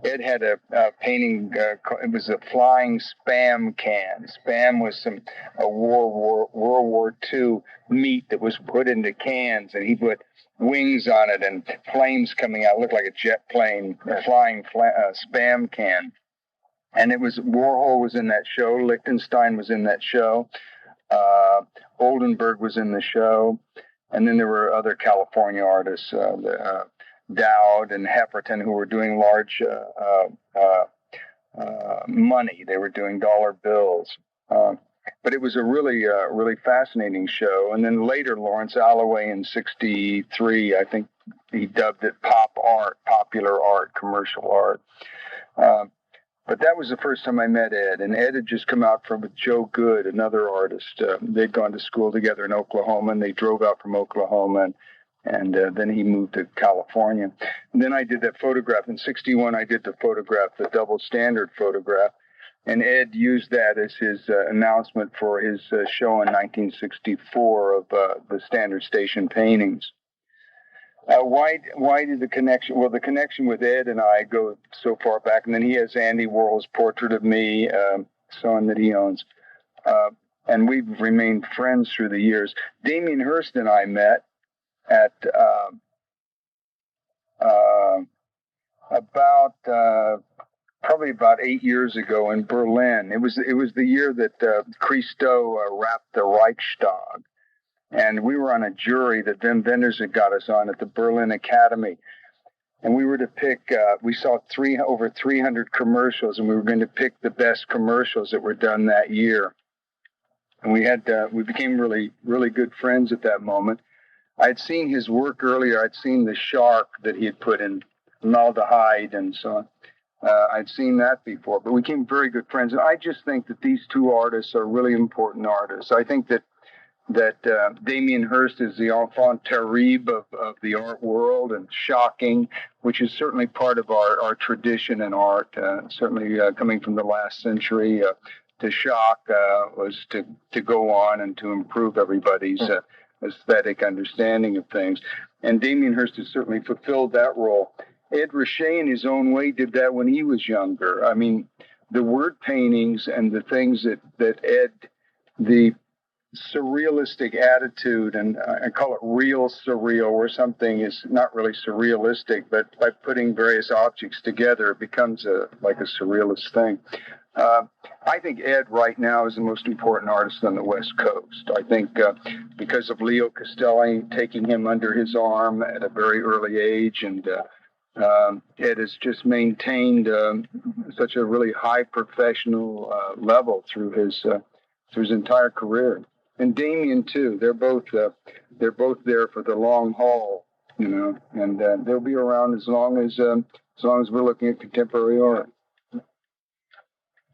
Ed had a painting, it was a flying Spam can. Spam was a World War II meat that was put into cans, and he put wings on it and flames coming out. It looked like a jet plane, a flying Spam can. And Warhol was in that show, Lichtenstein was in that show, Oldenburg was in the show, and then there were other California artists, Dowd and Hefferton, who were doing large money. They were doing dollar bills. But it was a really fascinating show. And then later, Lawrence Alloway in 1963, I think he dubbed it pop art, popular art, commercial art. But that was the first time I met Ed, and Ed had just come out with Joe Good, another artist. They'd gone to school together in Oklahoma, and they drove out from Oklahoma, and then he moved to California. And then I did that photograph. In 1961, I did the photograph, the double standard photograph, and Ed used that as his announcement for his show in 1964 of the standard station paintings. Why did the connection? Well, the connection with Ed and I go so far back, and then he has Andy Warhol's portrait of me, son that he owns, and we've remained friends through the years. Damien Hirst and I met at about probably about 8 years ago in Berlin. It was the year that Christo wrapped the Reichstag. And we were on a jury that Wim Wenders had got us on at the Berlin Academy. And we were to pick, we saw over 300 commercials, and we were going to pick the best commercials that were done that year. And we became really, really good friends at that moment. I'd seen his work earlier. I'd seen the shark that he had put in formaldehyde and so on. I'd seen that before, but we became very good friends. And I just think that these two artists are really important artists. I think that Damien Hirst is the enfant terrible of the art world, and shocking, which is certainly part of our tradition in art, certainly coming from the last century. To shock was to go on and to improve everybody's aesthetic understanding of things. And Damien Hirst has certainly fulfilled that role. Ed Ruscha, in his own way, did that when he was younger. I mean, the word paintings and the things that Ed, the surrealistic attitude, and I call it real surreal, where something is not really surrealistic, but by putting various objects together, it becomes like a surrealist thing. I think Ed right now is the most important artist on the West Coast. I think because of Leo Castelli taking him under his arm at a very early age, and Ed has just maintained such a really high professional level through his entire career. And Damien too. They're both there for the long haul, you know, and they'll be around as long as we're looking at contemporary art.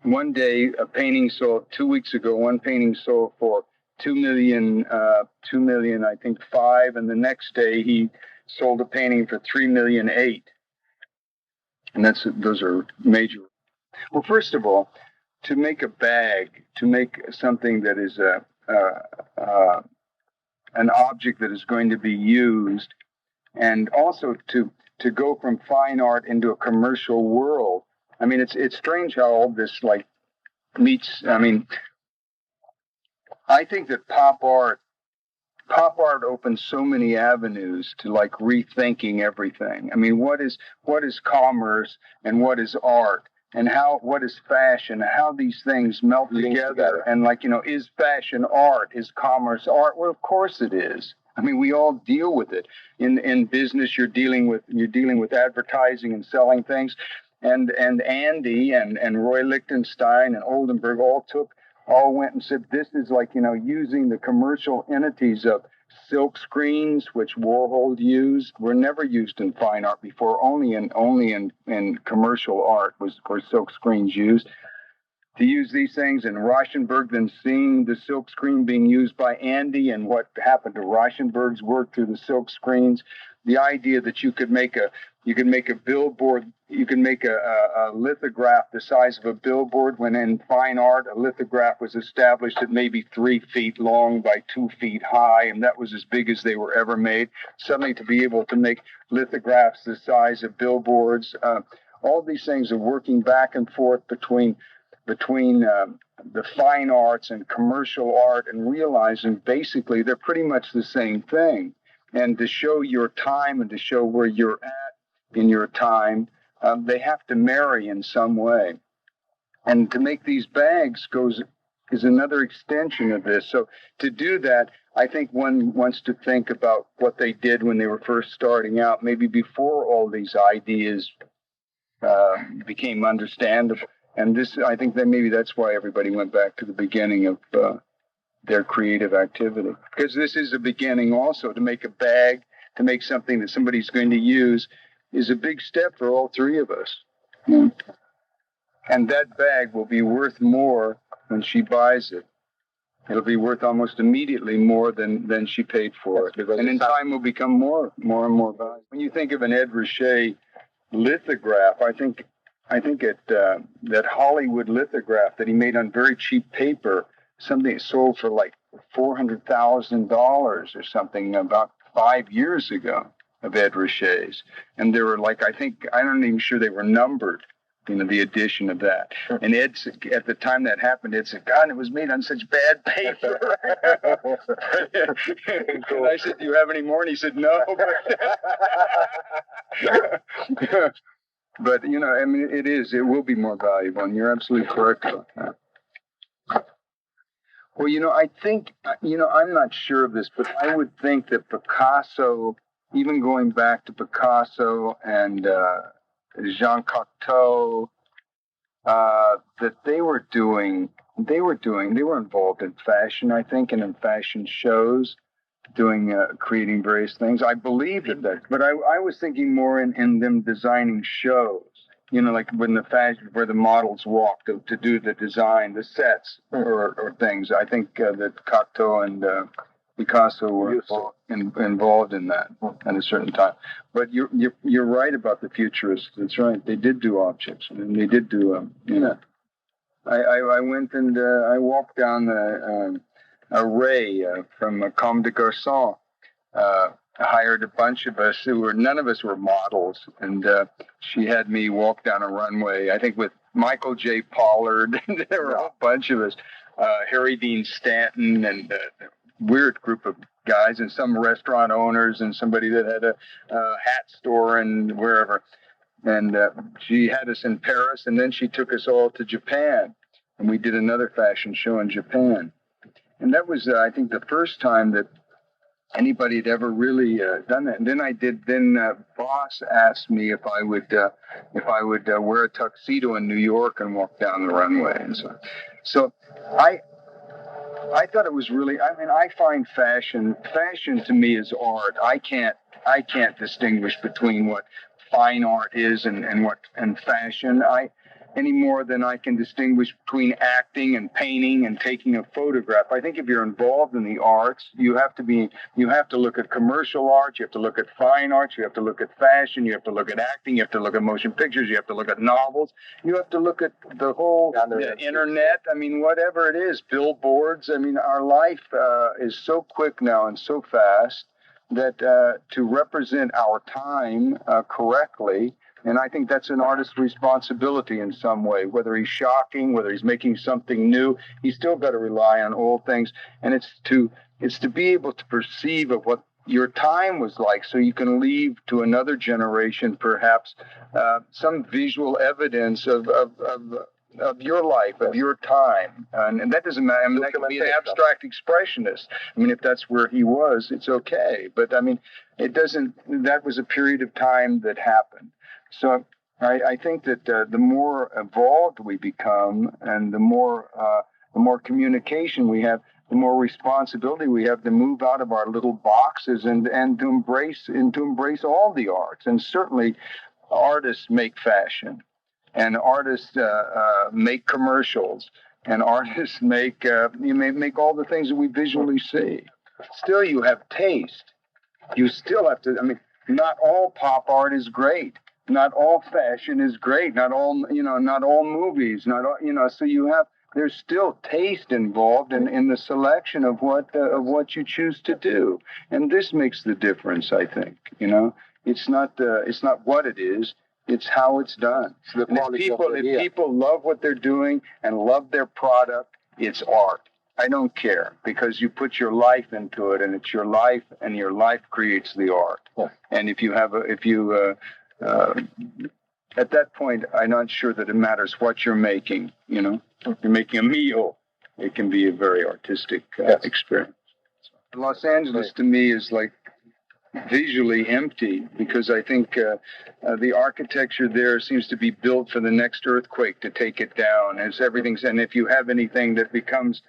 One day, a painting sold 2 weeks ago. One painting sold for $2 million, I think 5, and the next day he sold a painting for $3.8 million. And those are major. Well, first of all, to make a bag, to make something that is an object that is going to be used, and also to go from fine art into a commercial world. I mean, it's strange how all this like meets. I mean, I think that pop art opens so many avenues to like rethinking everything. I mean, what is commerce and what is art, and what is fashion, how these things melt together. And like, you know, is fashion art? Is commerce art? Well, of course it is. I mean, we all deal with it. In business, you're dealing with advertising and selling things. And Andy and Roy Lichtenstein and Oldenburg all went and said, this is like, you know, using the commercial entities of silk screens, which Warhol used, were never used in fine art before. Only in commercial art were silk screens used. To use these things, and Rauschenberg then seeing the silk screen being used by Andy and what happened to Rauschenberg's work through the silk screens, the idea that you could make a billboard, you can make a lithograph the size of a billboard, when in fine art a lithograph was established at maybe 3 feet long by 2 feet high, and that was as big as they were ever made. Suddenly to be able to make lithographs the size of billboards, all these things are working back and forth between the fine arts and commercial art, and realizing basically they're pretty much the same thing. And to show your time and to show where you're at in your time, they have to marry in some way. And to make these bags is another extension of this. So to do that, I think one wants to think about what they did when they were first starting out, maybe before all these ideas became understandable. And I think that maybe that's why everybody went back to the beginning of their creative activity. Because this is a beginning also. To make a bag, to make something that somebody's going to use, is a big step for all three of us. Mm. And that bag will be worth more when she buys it. It'll be worth almost immediately more than she paid for it. And in time will become more and more valuable. When you think of an Ed Ruscha lithograph, I think that Hollywood lithograph that he made on very cheap paper, something that sold for like $400,000 or something about 5 years ago. Ed Richet's, and they were like, I'm not even sure they were numbered. The edition of that. And Ed, at the time that happened, Ed said, God, it was made on such bad paper. And I said, do you have any more? And he said, no. But, it will be more valuable, and you're absolutely correct about that. Well, I think, I'm not sure of this, but I would think that Picasso, even going back to Picasso and Jean Cocteau, that they were involved in fashion, I think, and in fashion shows, creating various things. I believe that, but I was thinking more in them designing shows, like when where the models walk to do the design, the sets or things. I think that Cocteau and Picasso were involved in that at a certain time. But you're right about the futurists. That's right. They did do objects, and they did do I went and I walked down the array from Comme des Garçons. Hired a bunch of us none of us were models, and she had me walk down a runway. I think with Michael J. Pollard. There were a whole bunch of us. Harry Dean Stanton and weird group of guys, and some restaurant owners, and somebody that had a hat store and wherever. And she had us in Paris, and then she took us all to Japan, and we did another fashion show in Japan. And that was, I think, the first time that anybody had ever really done that. And then Boss asked me if I would wear a tuxedo in New York and walk down the runway. And so I thought it was really, I find fashion to me is art. I can't distinguish between what fine art is and fashion. Any more than I can distinguish between acting and painting and taking a photograph. I think if you're involved in the arts, you have to look at commercial art, you have to look at fine art, you have to look at fashion, you have to look at acting, you have to look at motion pictures, you have to look at novels, you have to look at the whole internet, whatever it is, billboards. Our life is so quick now and so fast that to represent our time correctly, and I think that's an artist's responsibility in some way, whether he's shocking, whether he's making something new, he's still got to rely on old things. And it's to be able to perceive of what your time was like, so you can leave to another generation, perhaps, some visual evidence of your life, of your time. And that doesn't matter. That can be an abstract expressionist. If that's where he was, it's okay. But it doesn't, that was a period of time that happened. So I think that the more evolved we become, and the more communication we have, the more responsibility we have to move out of our little boxes and to embrace all the arts. And certainly, artists make fashion, and artists make commercials, and artists make make all the things that we visually see. Still, you have taste. You still have to. Not all pop art is great. Not all fashion is great. Not all movies. Not all, so there's still taste involved in the selection of what you choose to do, and this makes the difference. I think it's not what it is. It's how it's done. So if people love what they're doing and love their product, it's art. I don't care, because you put your life into it, and it's your life, and your life creates the art. Yeah. And at that point, I'm not sure that it matters what you're making. If you're making a meal, it can be a very artistic experience. So, Los Angeles to me is like visually empty, because I think the architecture there seems to be built for the next earthquake to take it down. And if you have anything that becomes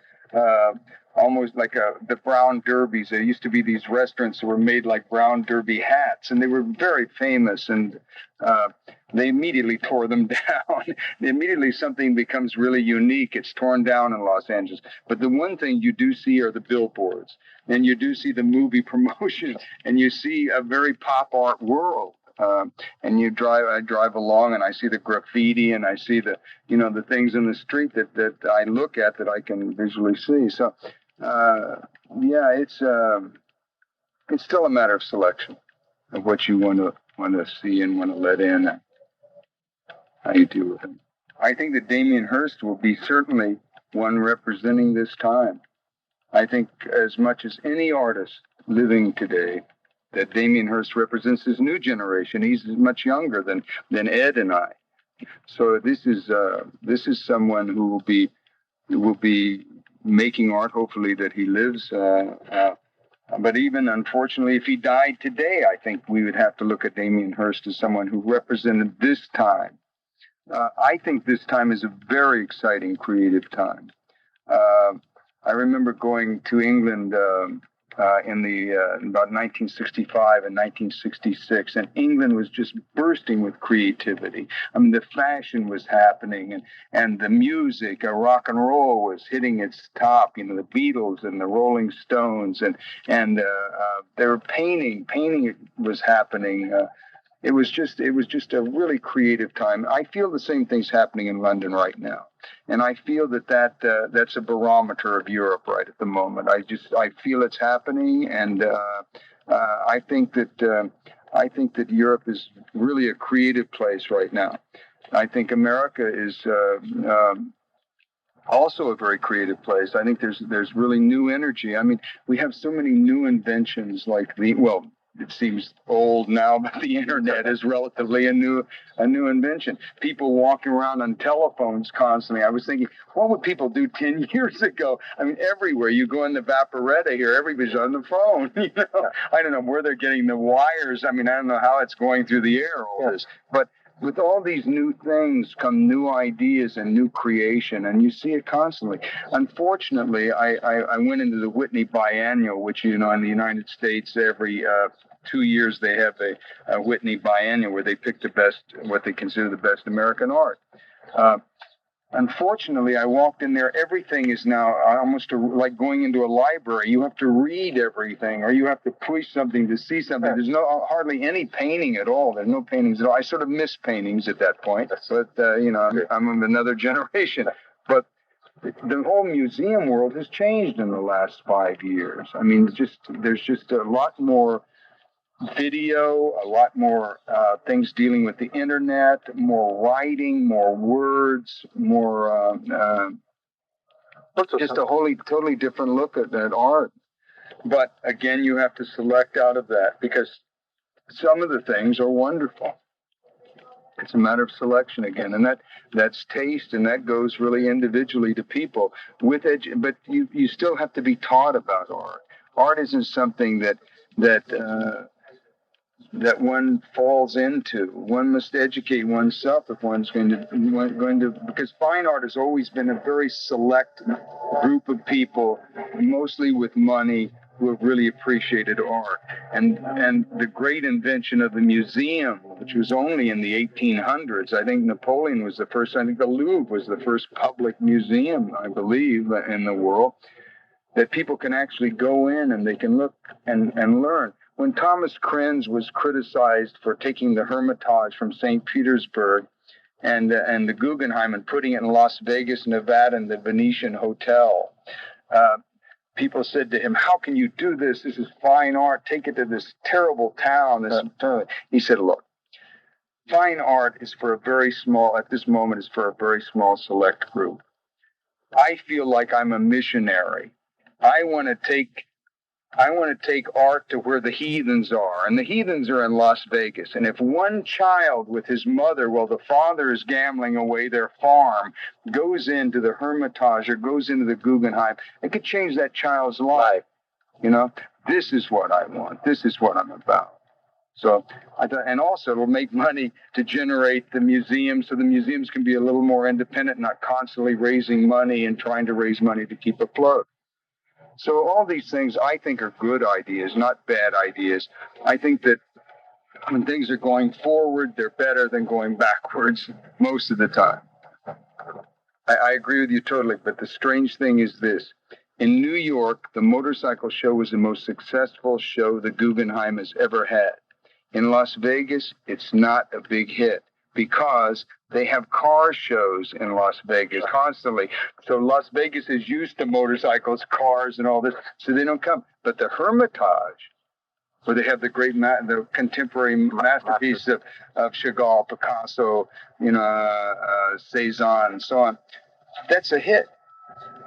almost like the brown derbies. There used to be these restaurants that were made like brown derby hats, and they were very famous, and they immediately tore them down. Immediately something becomes really unique, it's torn down in Los Angeles. But the one thing you do see are the billboards, and you do see the movie promotion, and you see a very pop art world. And I drive along, and I see the graffiti, and I see the things in the street that I look at that I can visually see. So, it's still a matter of selection. of what you want to see and want to let in, and how you deal with them. I think that Damien Hirst will be certainly one representing this time. I think as much as any artist living today, that Damien Hirst represents his new generation. He's much younger than Ed and I. So this is someone who will be making art. Hopefully that he lives. But even unfortunately, if he died today, I think we would have to look at Damien Hirst as someone who represented this time. I think this time is a very exciting, creative time. I remember going to England in about 1965 and 1966, and England was just bursting with creativity. I mean, the fashion was happening, and the music, rock and roll was hitting its top. You know, the Beatles and the Rolling Stones, and they were painting. Painting was happening. It was just a really creative time. I feel the same thing's happening in London right now, and I feel that's a barometer of Europe right at the moment. I feel it's happening, and I think that Europe is really a creative place right now. I think America is also a very creative place. I think there's really new energy. I mean, we have so many new inventions, like it seems old now, but the internet is relatively a new invention. People walking around on telephones constantly. I was thinking, what would people do 10 years ago? I mean, everywhere you go in the Vaporetta here, everybody's on the phone. You know, I don't know where they're getting the wires. I mean, I don't know how it's going through the air, all this, but with all these new things come new ideas and new creation, and you see it constantly. Unfortunately, I went into the Whitney Biennial, which, you know, in the United States, every 2 years they have a Whitney Biennial where they pick the best, what they consider the best American art. Unfortunately, I walked in there. Everything is now almost like going into a library. You have to read everything, or you have to push something to see something. There's hardly any painting at all. There's no paintings at all. I sort of miss paintings at that point, but you know, I'm of another generation. But the whole museum world has changed in the last 5 years. I mean, there's just a lot more video, a lot more things dealing with the internet, more writing, more words, more just a totally different look at art. But again, you have to select out of that, because some of the things are wonderful. It's a matter of selection again, and that's taste, and that goes really individually to people. But you still have to be taught about art. Art isn't something that one falls into. One must educate oneself if one's going to, because fine art has always been a very select group of people, mostly with money, who have really appreciated art. And the great invention of the museum, which was only in the 1800s. I think Napoleon was the first. I think the Louvre was the first public museum, I believe, in the world, that people can actually go in and they can look and learn. When Thomas Krenz was criticized for taking the Hermitage from St. Petersburg and the Guggenheim and putting it in Las Vegas, Nevada, in the Venetian Hotel, people said to him, "How can you do this? This is fine art. Take it to this terrible town." He said, "Look, fine art is for at this moment, is for a very small select group. I feel like I'm a missionary. I want to take art to where the heathens are, and the heathens are in Las Vegas. And if one child with his mother, while the father is gambling away their farm, goes into the Hermitage or goes into the Guggenheim, it could change that child's life. You know, this is what I want. This is what I'm about." So, and also it'll make money to generate the museum, so the museums can be a little more independent, not constantly raising money and trying to raise money to keep afloat. So all these things, I think, are good ideas, not bad ideas. I think that when things are going forward, they're better than going backwards most of the time. I agree with you totally, but the strange thing is this. In New York, the motorcycle show was the most successful show the Guggenheim has ever had. In Las Vegas, it's not a big hit, because they have car shows in Las Vegas constantly. So Las Vegas is used to motorcycles, cars, and all this, so they don't come. But the Hermitage where they have the the contemporary masterpiece of Chagall, Picasso, Cezanne, and so on. That's a hit.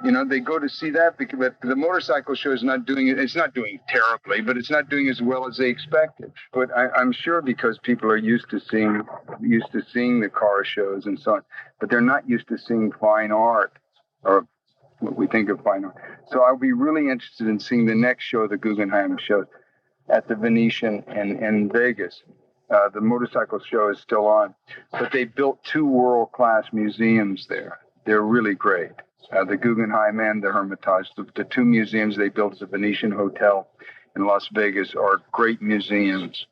They go to see that because but the motorcycle show is not doing it. It's not doing terribly, but it's not doing as well as they expected. But I'm sure because people are used to seeing the car shows and so on, but they're not used to seeing fine art or what we think of fine art. So I'll be really interested in seeing the next show, the Guggenheim show at the Venetian in Vegas. The motorcycle show is still on, but they built 2 world-class museums there. They're really great. The Guggenheim and the Hermitage, the 2 museums they built at the Venetian Hotel in Las Vegas are great museums.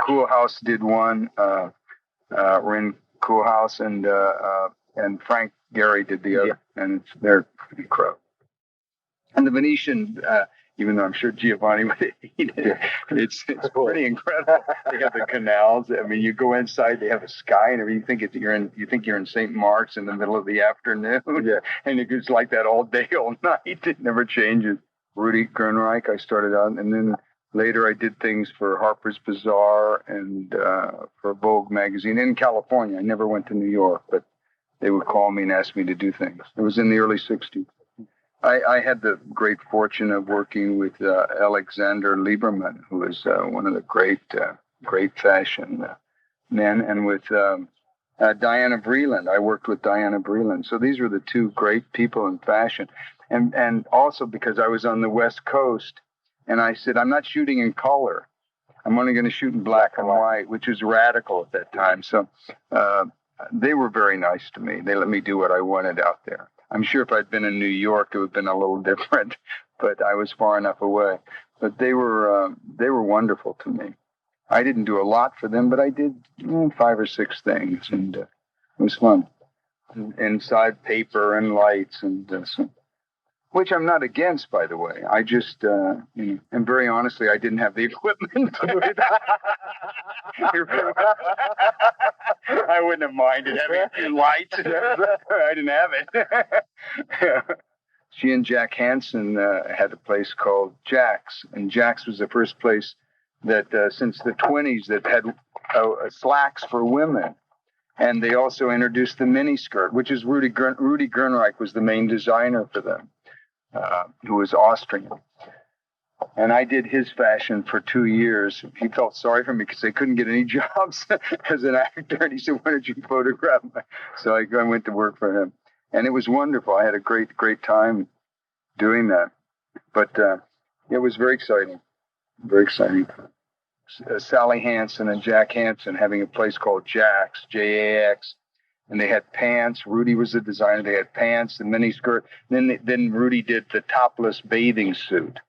Koolhaas did one, Ren Koolhaas, and Frank Gehry did the other, and they're incredible. And the Venetian, even though I'm sure Giovanni would hate it, it's pretty incredible. They have the canals. I mean, you go inside, they have a sky and everything. You think you're in St. Mark's in the middle of the afternoon. Yeah. And it's like that all day, all night. It never changes. Rudy Gernreich, I started out, and then later I did things for Harper's Bazaar and for Vogue magazine in California. I never went to New York, but they would call me and ask me to do things. It was in the early 60s. I had the great fortune of working with Alexander Lieberman, who is one of the great fashion men, and with Diana Vreeland. I worked with Diana Vreeland. So these were the 2 great people in fashion. And also because I was on the West Coast, and I said, I'm not shooting in color. I'm only going to shoot in black and white, which was radical at that time. So they were very nice to me. They let me do what I wanted out there. I'm sure if I'd been in New York, it would have been a little different, but I was far enough away. But they were wonderful to me. I didn't do a lot for them, but I did 5 or 6 things, and it was fun. Inside paper and lights, and which I'm not against, by the way. I just, and very honestly, I didn't have the equipment to do it. I wouldn't have minded having a few lights. I didn't have it. She and Jack Hansen had a place called Jack's, and Jack's was the first place that, since the 20s, that had slacks for women. And they also introduced the miniskirt, which is Rudy Gernreich was the main designer for them, who was Austrian. And I did his fashion for 2 years. He felt sorry for me because they couldn't get any jobs as an actor. And he said, why don't you photograph me? So I went to work for him. And it was wonderful. I had a great time doing that. But it was very exciting. Very exciting. Sally Hansen and Jack Hansen having a place called Jack's, Jax. And they had pants. Rudy was the designer. They had pants, the miniskirt. Then Rudy did the topless bathing suit.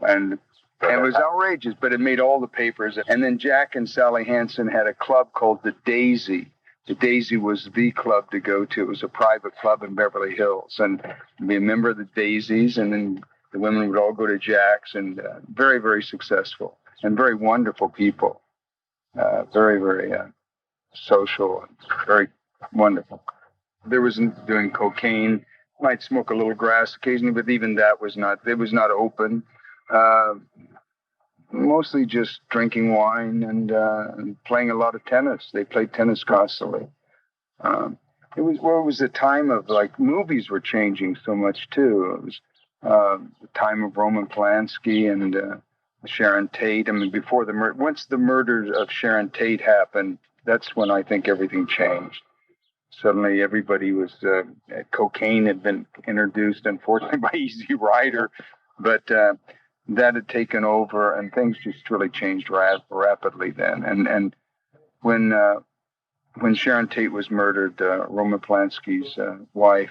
And it was outrageous, but it made all the papers. And then Jack and Sally Hansen had a club called the Daisy. The Daisy was the club to go to. It was a private club in Beverly Hills. And be a member of the Daisies, and then the women would all go to Jack's, and very, very successful and very wonderful people. Very, very social and very wonderful. There wasn't doing cocaine. Might smoke a little grass occasionally, but even that was not open. Mostly just drinking wine and playing a lot of tennis. They played tennis constantly. It was a time of, like, movies were changing so much too. It was the time of Roman Polanski and Sharon Tate. I mean, before once the murder of Sharon Tate happened, that's when I think everything changed. Suddenly everybody was, cocaine had been introduced, unfortunately, by Easy Rider, but that had taken over, and things just really changed rapidly then. And when Sharon Tate was murdered, Roman Polanski's wife,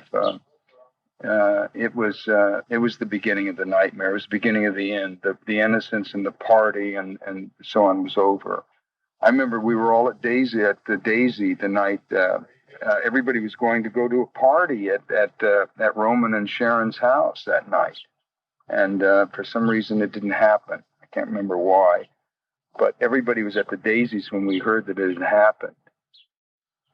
it was the beginning of the nightmare. It was the beginning of the end. The innocence and the party and so on was over. I remember we were all at the Daisy the night. Everybody was going to go to a party at Roman and Sharon's house that night. And for some reason, it didn't happen. I can't remember why. But everybody was at the Daisies when we heard that it had happened.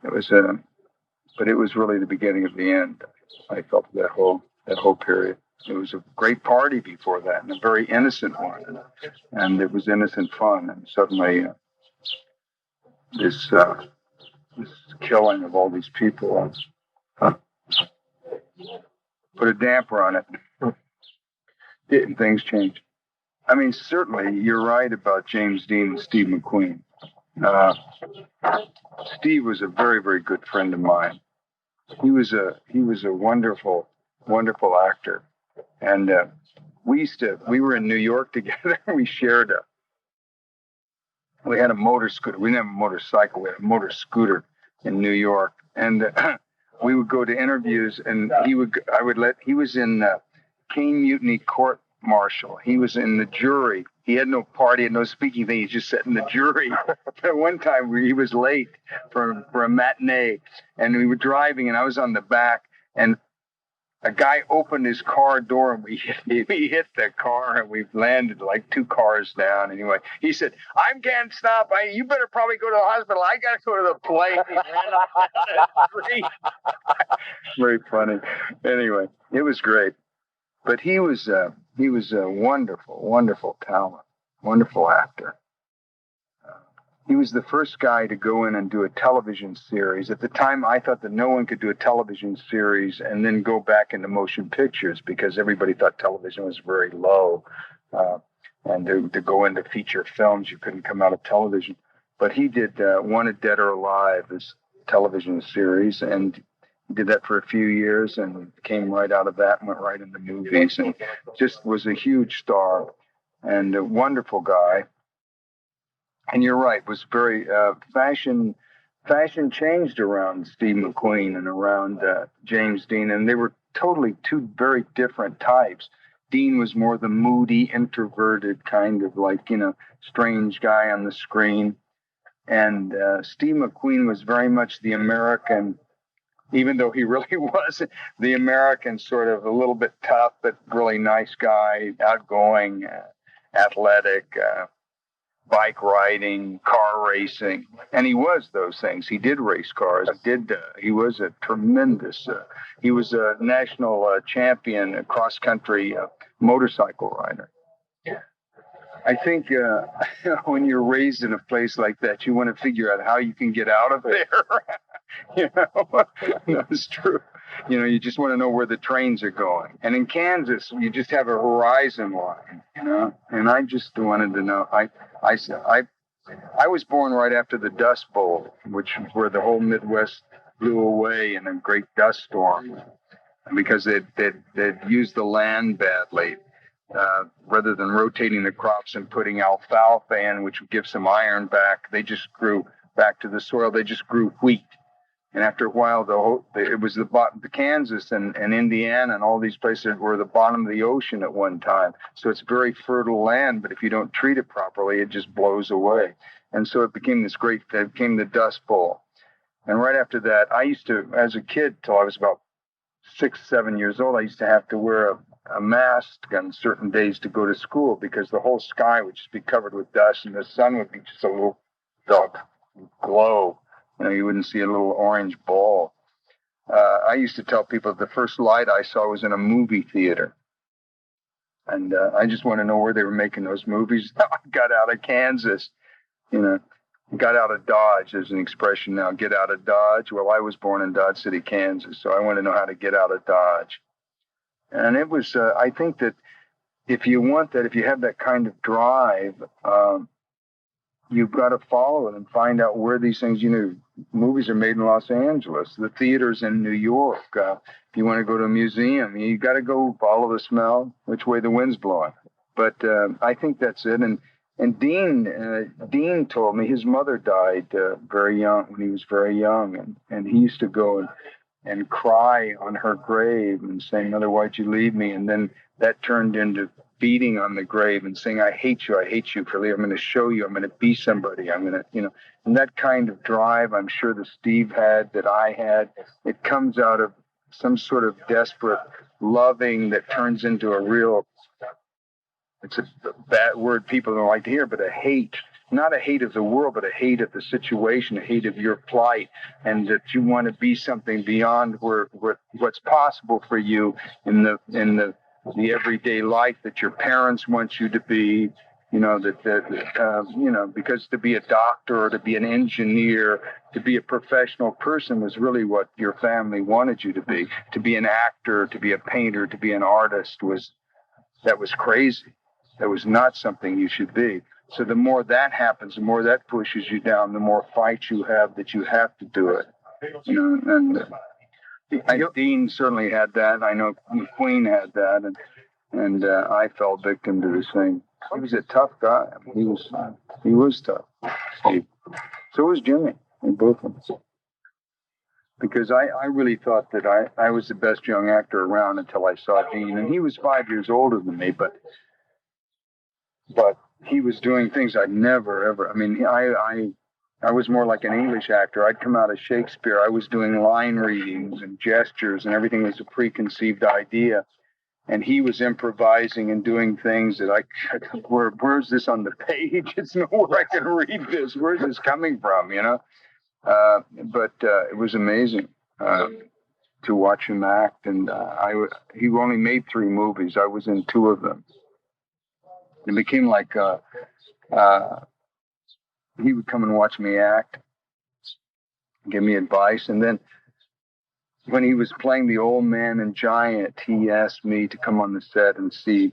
But it was really the beginning of the end. I felt that whole period. It was a great party before that, and a very innocent one, and it was innocent fun. And suddenly, this killing of all these people put a damper on it. And things changed. I mean, certainly you're right about James Dean and Steve McQueen. Steve was a very, very good friend of mine. He was a wonderful, wonderful actor. And we were in New York together. We had a motor scooter. We didn't have a motorcycle. We had a motor scooter in New York. And we would go to interviews, and he was in Kane Mutiny Court Martial. He was in the jury. He had no party, had no speaking thing. He just sat in the jury. At one time, he was late for a matinee, and we were driving, and I was on the back, and a guy opened his car door, and we hit the car, and we landed like 2 cars down. Anyway, he said, "I can't stop. You better probably go to the hospital. I got to go to the plane." He ran off the street. Very funny. Anyway, it was great. But he was a wonderful, wonderful talent, wonderful actor. He was the first guy to go in and do a television series. At the time, I thought that no one could do a television series and then go back into motion pictures because everybody thought television was very low. And to go into feature films, you couldn't come out of television. But he did Wanted Dead or Alive, this television series, and he did that for a few years and came right out of that and went right into movies and just was a huge star and a wonderful guy. And you're right, was very fashion changed around Steve McQueen and around James Dean, and they were totally 2 very different types. Dean was more the moody, introverted kind of like, strange guy on the screen. And Steve McQueen was very much the American, even though he really was the American sort of a little bit tough, but really nice guy, outgoing, athletic, bike riding, car racing, and he was those things. He did race cars. He was a tremendous. He was a national champion, a cross country motorcycle rider. I think when you're raised in a place like that, you want to figure out how you can get out of there. That's true. You just want to know where the trains are going. And in Kansas, you just have a horizon line. And I just wanted to know. I was born right after the Dust Bowl, which was where the whole Midwest blew away in a great dust storm because they'd used the land badly. Rather than rotating the crops and putting alfalfa in, which would give some iron back, they just grew back to the soil. They just grew wheat. And after a while, it was the Kansas and Indiana and all these places were the bottom of the ocean at one time. So it's very fertile land, but if you don't treat it properly, it just blows away. And so it became the Dust Bowl. And right after that, I used to, as a kid, till I was about 6, 7 years old, I used to have to wear a mask on certain days to go to school because the whole sky would just be covered with dust and the sun would be just a little dark glow. You wouldn't see a little orange ball. I used to tell people the first light I saw was in a movie theater. And I just want to know where they were making those movies. I got out of Kansas, got out of Dodge. There's an expression now, get out of Dodge. Well, I was born in Dodge City, Kansas, so I want to know how to get out of Dodge. And it was, I think that if you have that kind of drive, you've got to follow it and find out where these things, movies are made in Los Angeles, the theaters in New York. If you want to go to a museum, you got to go follow the smell, which way the wind's blowing. But I think that's it. And Dean told me his mother died very young, when he was very young. And he used to go and cry on her grave and saying, "Mother, why'd you leave me?" And then that turned into beating on the grave and saying, I hate you for leaving. I'm going to show you. I'm going to be somebody. I'm going to, and that kind of drive, I'm sure that Steve had, that I had, it comes out of some sort of desperate loving that turns into a real, it's a bad word people don't like to hear, but a hate. Not a hate of the world, but a hate of the situation, a hate of your plight, and that you want to be something beyond what's possible for you in the the everyday life that your parents want you to be. Because to be a doctor or to be an engineer, to be a professional person was really what your family wanted you to be. To be an actor, to be a painter, to be an artist was crazy. That was not something you should be. So the more that happens, the more that pushes you down, the more fight you have that you have to do it. Dean certainly had that. I know Queen had that, and I fell victim to the same. He was a tough guy. I mean, he was tough. Steve. So was Jimmy. And both of them. Because I really thought that I was the best young actor around until I saw Dean, and he was 5 years older than me, but he was doing things I'd never ever. I mean, I was more like an English actor. I'd come out of Shakespeare. I was doing line readings and gestures, and everything was a preconceived idea. And he was improvising and doing things that where's this on the page? It's nowhere I can read this. Where's this coming from? But it was amazing to watch him act. And he only made 3 movies. I was in 2 of them. It became like he would come and watch me act, give me advice, and then when he was playing the old man and giant, he asked me to come on the set and to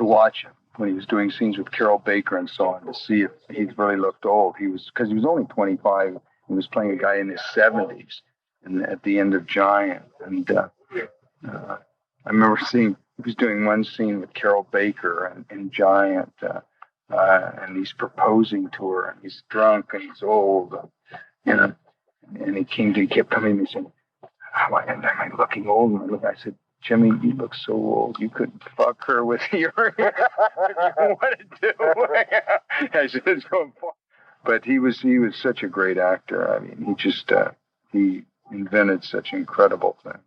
watch him when he was doing scenes with Carol Baker and so on, to see if he really looked old. Because he was only 25. He was playing a guy in his 70s at the end of Giant. And I remember seeing, he was doing one scene with Carol Baker in Giant, and he's proposing to her, and he's drunk and he's old, and he kept coming to me saying, am I looking old? I said, Jimmy, you look so old. You couldn't fuck her with your if you wanted to. I said, it's going far. But he was such a great actor. I mean, he invented such incredible things.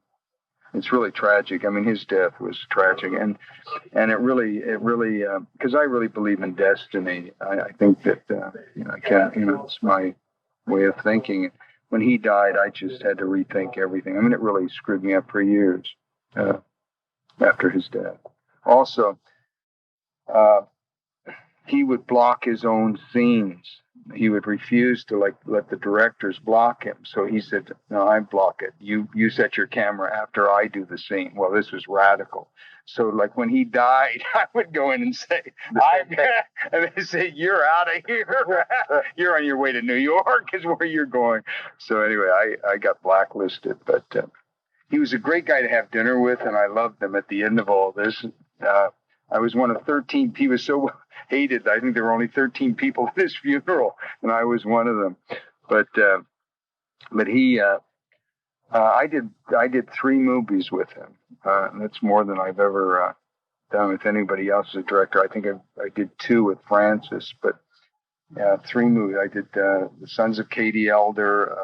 It's really tragic. I mean, his death was tragic, and it really, because I really believe in destiny. I think that I can't, it's my way of thinking. When he died, I just had to rethink everything. I mean, it really screwed me up for years after his death. Also, he would block his own scenes. He would refuse to let the directors block him. So he said, "No, I block it. You set your camera after I do the scene." Well, this was radical. So like when he died, I would go in and say, and they say, "You're out of here. You're on your way to New York is where you're going." So anyway, I got blacklisted, but he was a great guy to have dinner with, and I loved him at the end of all this. I was one of 13. He was so hated. I think there were only 13 people at his funeral, and I was one of them. But he, I did 3 movies with him. And that's more than I've ever done with anybody else as a director. I think I did 2 with Francis, but 3 movies. I did The Sons of Katie Elder.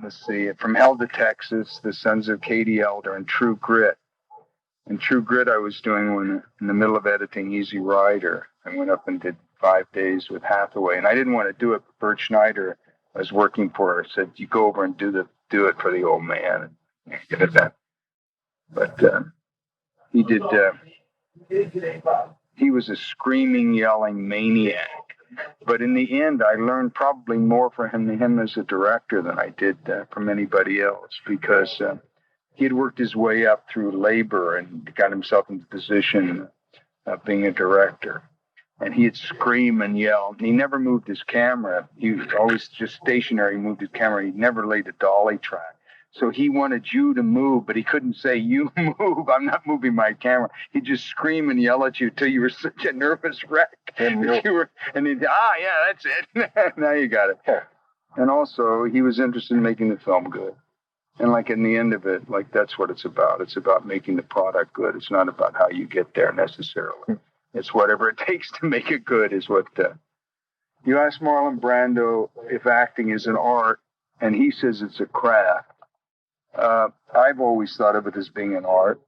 Let's see, From Hell to Texas, The Sons of Katie Elder, and True Grit. And True Grit I was doing when in the middle of editing Easy Rider. I went up and did 5 days with Hathaway, and I didn't want to do it. But Bert Schneider, I was working for her, said, "You go over and do it for the old man." And get it that. But he did. He was a screaming, yelling maniac. But in the end, I learned probably more from him as a director than I did from anybody else, because he had worked his way up through labor and got himself into the position of being a director. And he'd scream and yell. He never moved his camera. He was always just stationary, moved his camera. He never laid a dolly track. So he wanted you to move, but he couldn't say, "You move, I'm not moving my camera." He'd just scream and yell at you till you were such a nervous wreck. And he'd, yeah, that's it. Now you got it. And also, he was interested in making the film good. And like in the end of it, like that's what it's about. It's about making the product good. It's not about how you get there necessarily. It's whatever it takes to make it good is what... You ask Marlon Brando if acting is an art, and he says it's a craft. I've always thought of it as being an art,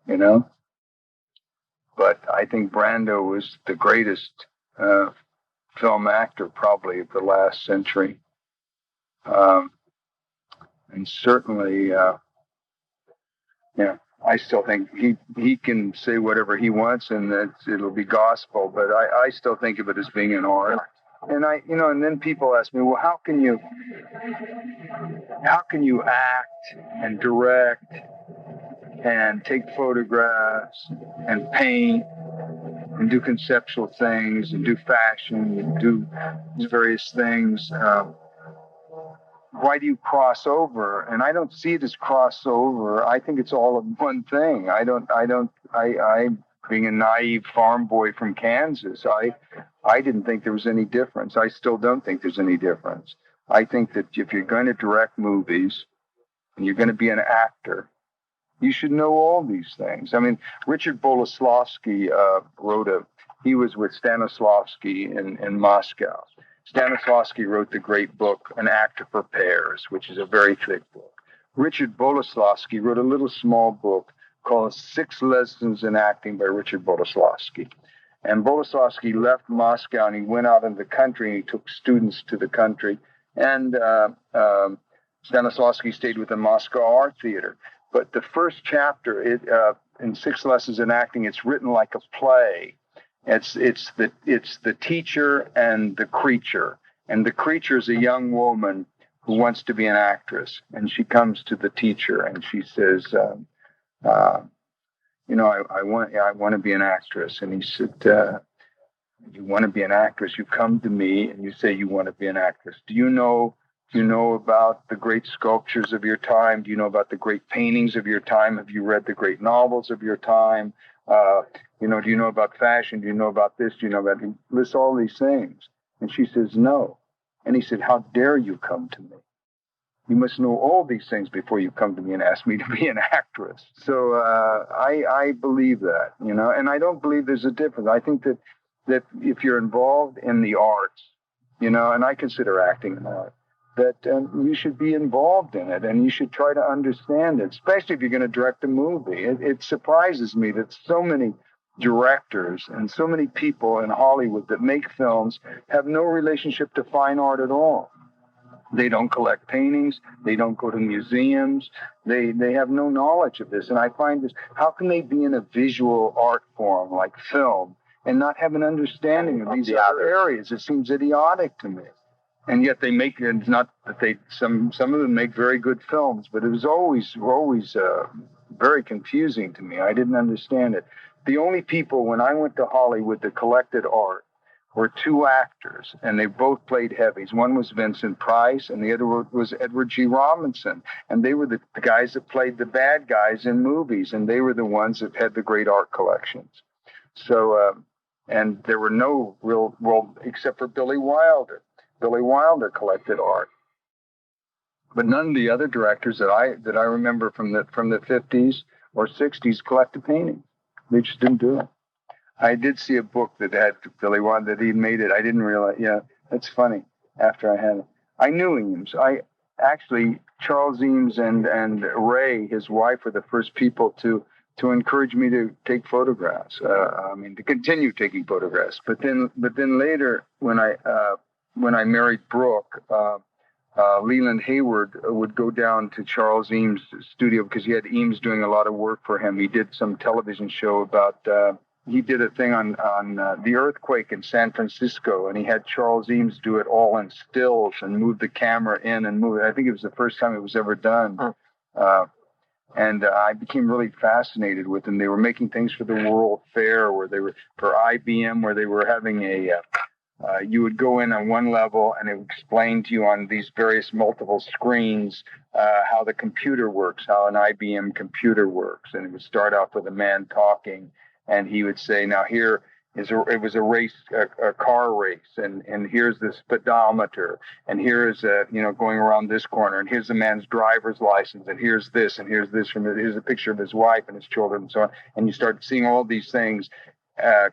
But I think Brando was the greatest film actor probably of the last century. And certainly Yeah, I still think he can say whatever he wants, and that it'll be gospel. But I still think of it as being an art. And and then people ask me, well, how can you act and direct and take photographs and paint and do conceptual things and do fashion and do these various things? Why do you cross over? And I don't see it as crossover. I think it's all of one thing. I being a naive farm boy from Kansas, I didn't think there was any difference. I still don't think there's any difference. I think that if you're going to direct movies and you're going to be an actor, you should know all these things. I mean, Richard Boleslavsky he was with Stanislavski in Moscow. Stanislavski wrote the great book, An Actor Prepares, which is a very thick book. Richard Boleslavsky wrote a little small book called 6 Lessons in Acting by Richard Boleslavsky. And Boleslavsky left Moscow and he went out in the country and he took students to the country. And Stanislavski stayed with the Moscow Art Theater. But the first chapter in 6 Lessons in Acting, it's written like a play. It's the teacher and the creature. And the creature is a young woman who wants to be an actress. And she comes to the teacher and she says, I want to be an actress. And he said, you want to be an actress? You come to me and you say you want to be an actress. Do you know about the great sculptures of your time? Do you know about the great paintings of your time? Have you read the great novels of your time? Do you know about fashion? Do you know about this? Do you know about... He lists all these things. And she says, no. And he said, how dare you come to me? You must know all these things before you come to me and ask me to be an actress. So I believe that, and I don't believe there's a difference. I think that if you're involved in the arts, and I consider acting an art, that you should be involved in it and you should try to understand it, especially if you're going to direct a movie. It surprises me that so many directors and so many people in Hollywood that make films have no relationship to fine art at all. They don't collect paintings. They don't go to museums. They have no knowledge of this. And I find this, how can they be in a visual art form like film and not have an understanding of these other areas? It seems idiotic to me. And yet they make, it's not that some of them make very good films, but it was always very confusing to me. I didn't understand it. The only people, when I went to Hollywood, that collected art were 2 actors, and they both played heavies. One was Vincent Price, and the other was Edward G. Robinson. And they were the guys that played the bad guys in movies, and they were the ones that had the great art collections. So, and there were no real, except for Billy Wilder. Billy Wilder collected art. But none of the other directors that I remember from the 50s or 60s collected paintings. They just didn't do it. I did see a book that had Billy Wilder, that he'd made it. I didn't realize. Yeah, that's funny. After I had it, I knew Eames. Charles Eames and Ray, his wife, were the first people to encourage me to take photographs. To continue taking photographs. But then later, when I married Brooke, Leland Hayward would go down to Charles Eames' studio because he had Eames doing a lot of work for him. He did some television show about. He did a thing on the earthquake in San Francisco, and he had Charles Eames do it all in stills and move the camera in and move it. I think it was the first time it was ever done. And I became really fascinated with them. They were making things for the World Fair, where they were for IBM, where they were having you would go in on one level and it would explain to you on these various multiple screens how the computer works, how an IBM computer works. And it would start off with a man talking, and he would say, now here it was a race, a car race, and here's the speedometer, and here's going around this corner, and here's the man's driver's license, and here's this here's a picture of his wife and his children, and so on. And you start seeing all these things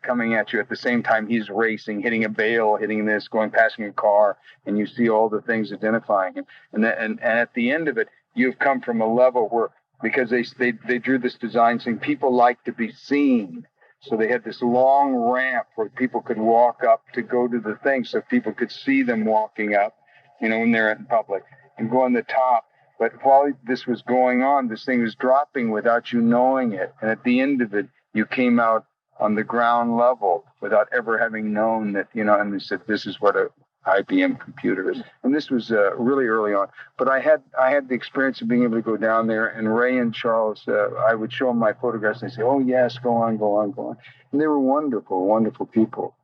coming at you at the same time. He's racing, hitting a bale, hitting this, passing a car, and you see all the things identifying him. And at the end of it, you've come from a level where, because they drew this design saying people like to be seen. So they had this long ramp where people could walk up to go to the thing, so people could see them walking up, when they're in public, and go on the top. But while this was going on, this thing was dropping without you knowing it. And at the end of it, you came out on the ground level without ever having known that, and they said, this is what a IBM computer is. And this was really early on. But I had the experience of being able to go down there, and Ray and Charles, I would show them my photographs, and they say, oh, yes, go on, go on, go on. And they were wonderful, wonderful people.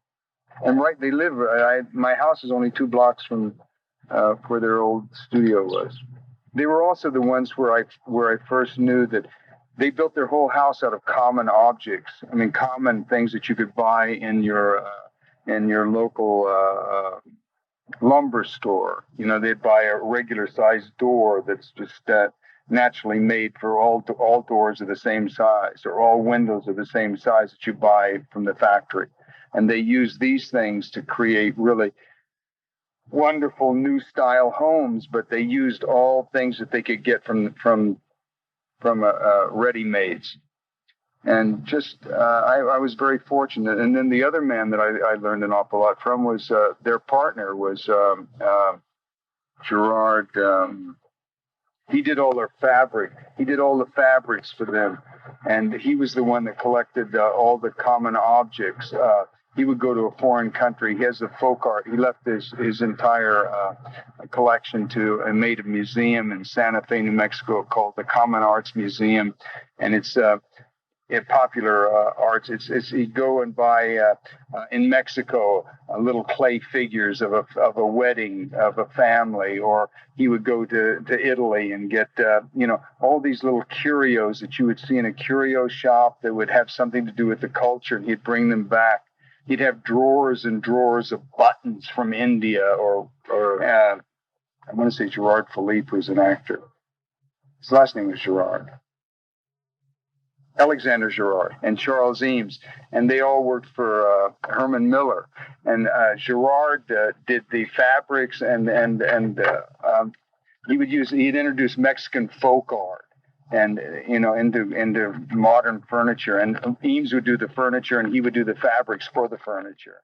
And they live, my house is only 2 blocks from where their old studio was. They were also the ones where I first knew that they built their whole house out of common objects. I mean, common things that you could buy in your local lumber store. They'd buy a regular sized door that's just naturally made for all doors of the same size, or all windows of the same size that you buy from the factory. And they use these things to create really wonderful new style homes, but they used all things that they could get from ready-mades. And just I was very fortunate. And then the other man that I learned an awful lot from was their partner was Gerard. He did all their fabric. He did all the fabrics for them, and he was the one that collected all the common objects. He would go to a foreign country. He has the folk art. He left his entire collection and made a museum in Santa Fe, New Mexico, called the Common Arts Museum, and it's popular arts. It's he'd go and buy in Mexico little clay figures of a wedding of a family, or he would go to Italy and get all these little curios that you would see in a curio shop that would have something to do with the culture, and he'd bring them back. He'd have drawers and drawers of buttons from India, or I want to say Gerard Philippe was an actor. His last name was Gerard. Alexander Gerard and Charles Eames, and they all worked for Herman Miller. And Gerard did the fabrics, and he'd introduce Mexican folk art and into modern furniture. And Eames would do the furniture, and he would do the fabrics for the furniture.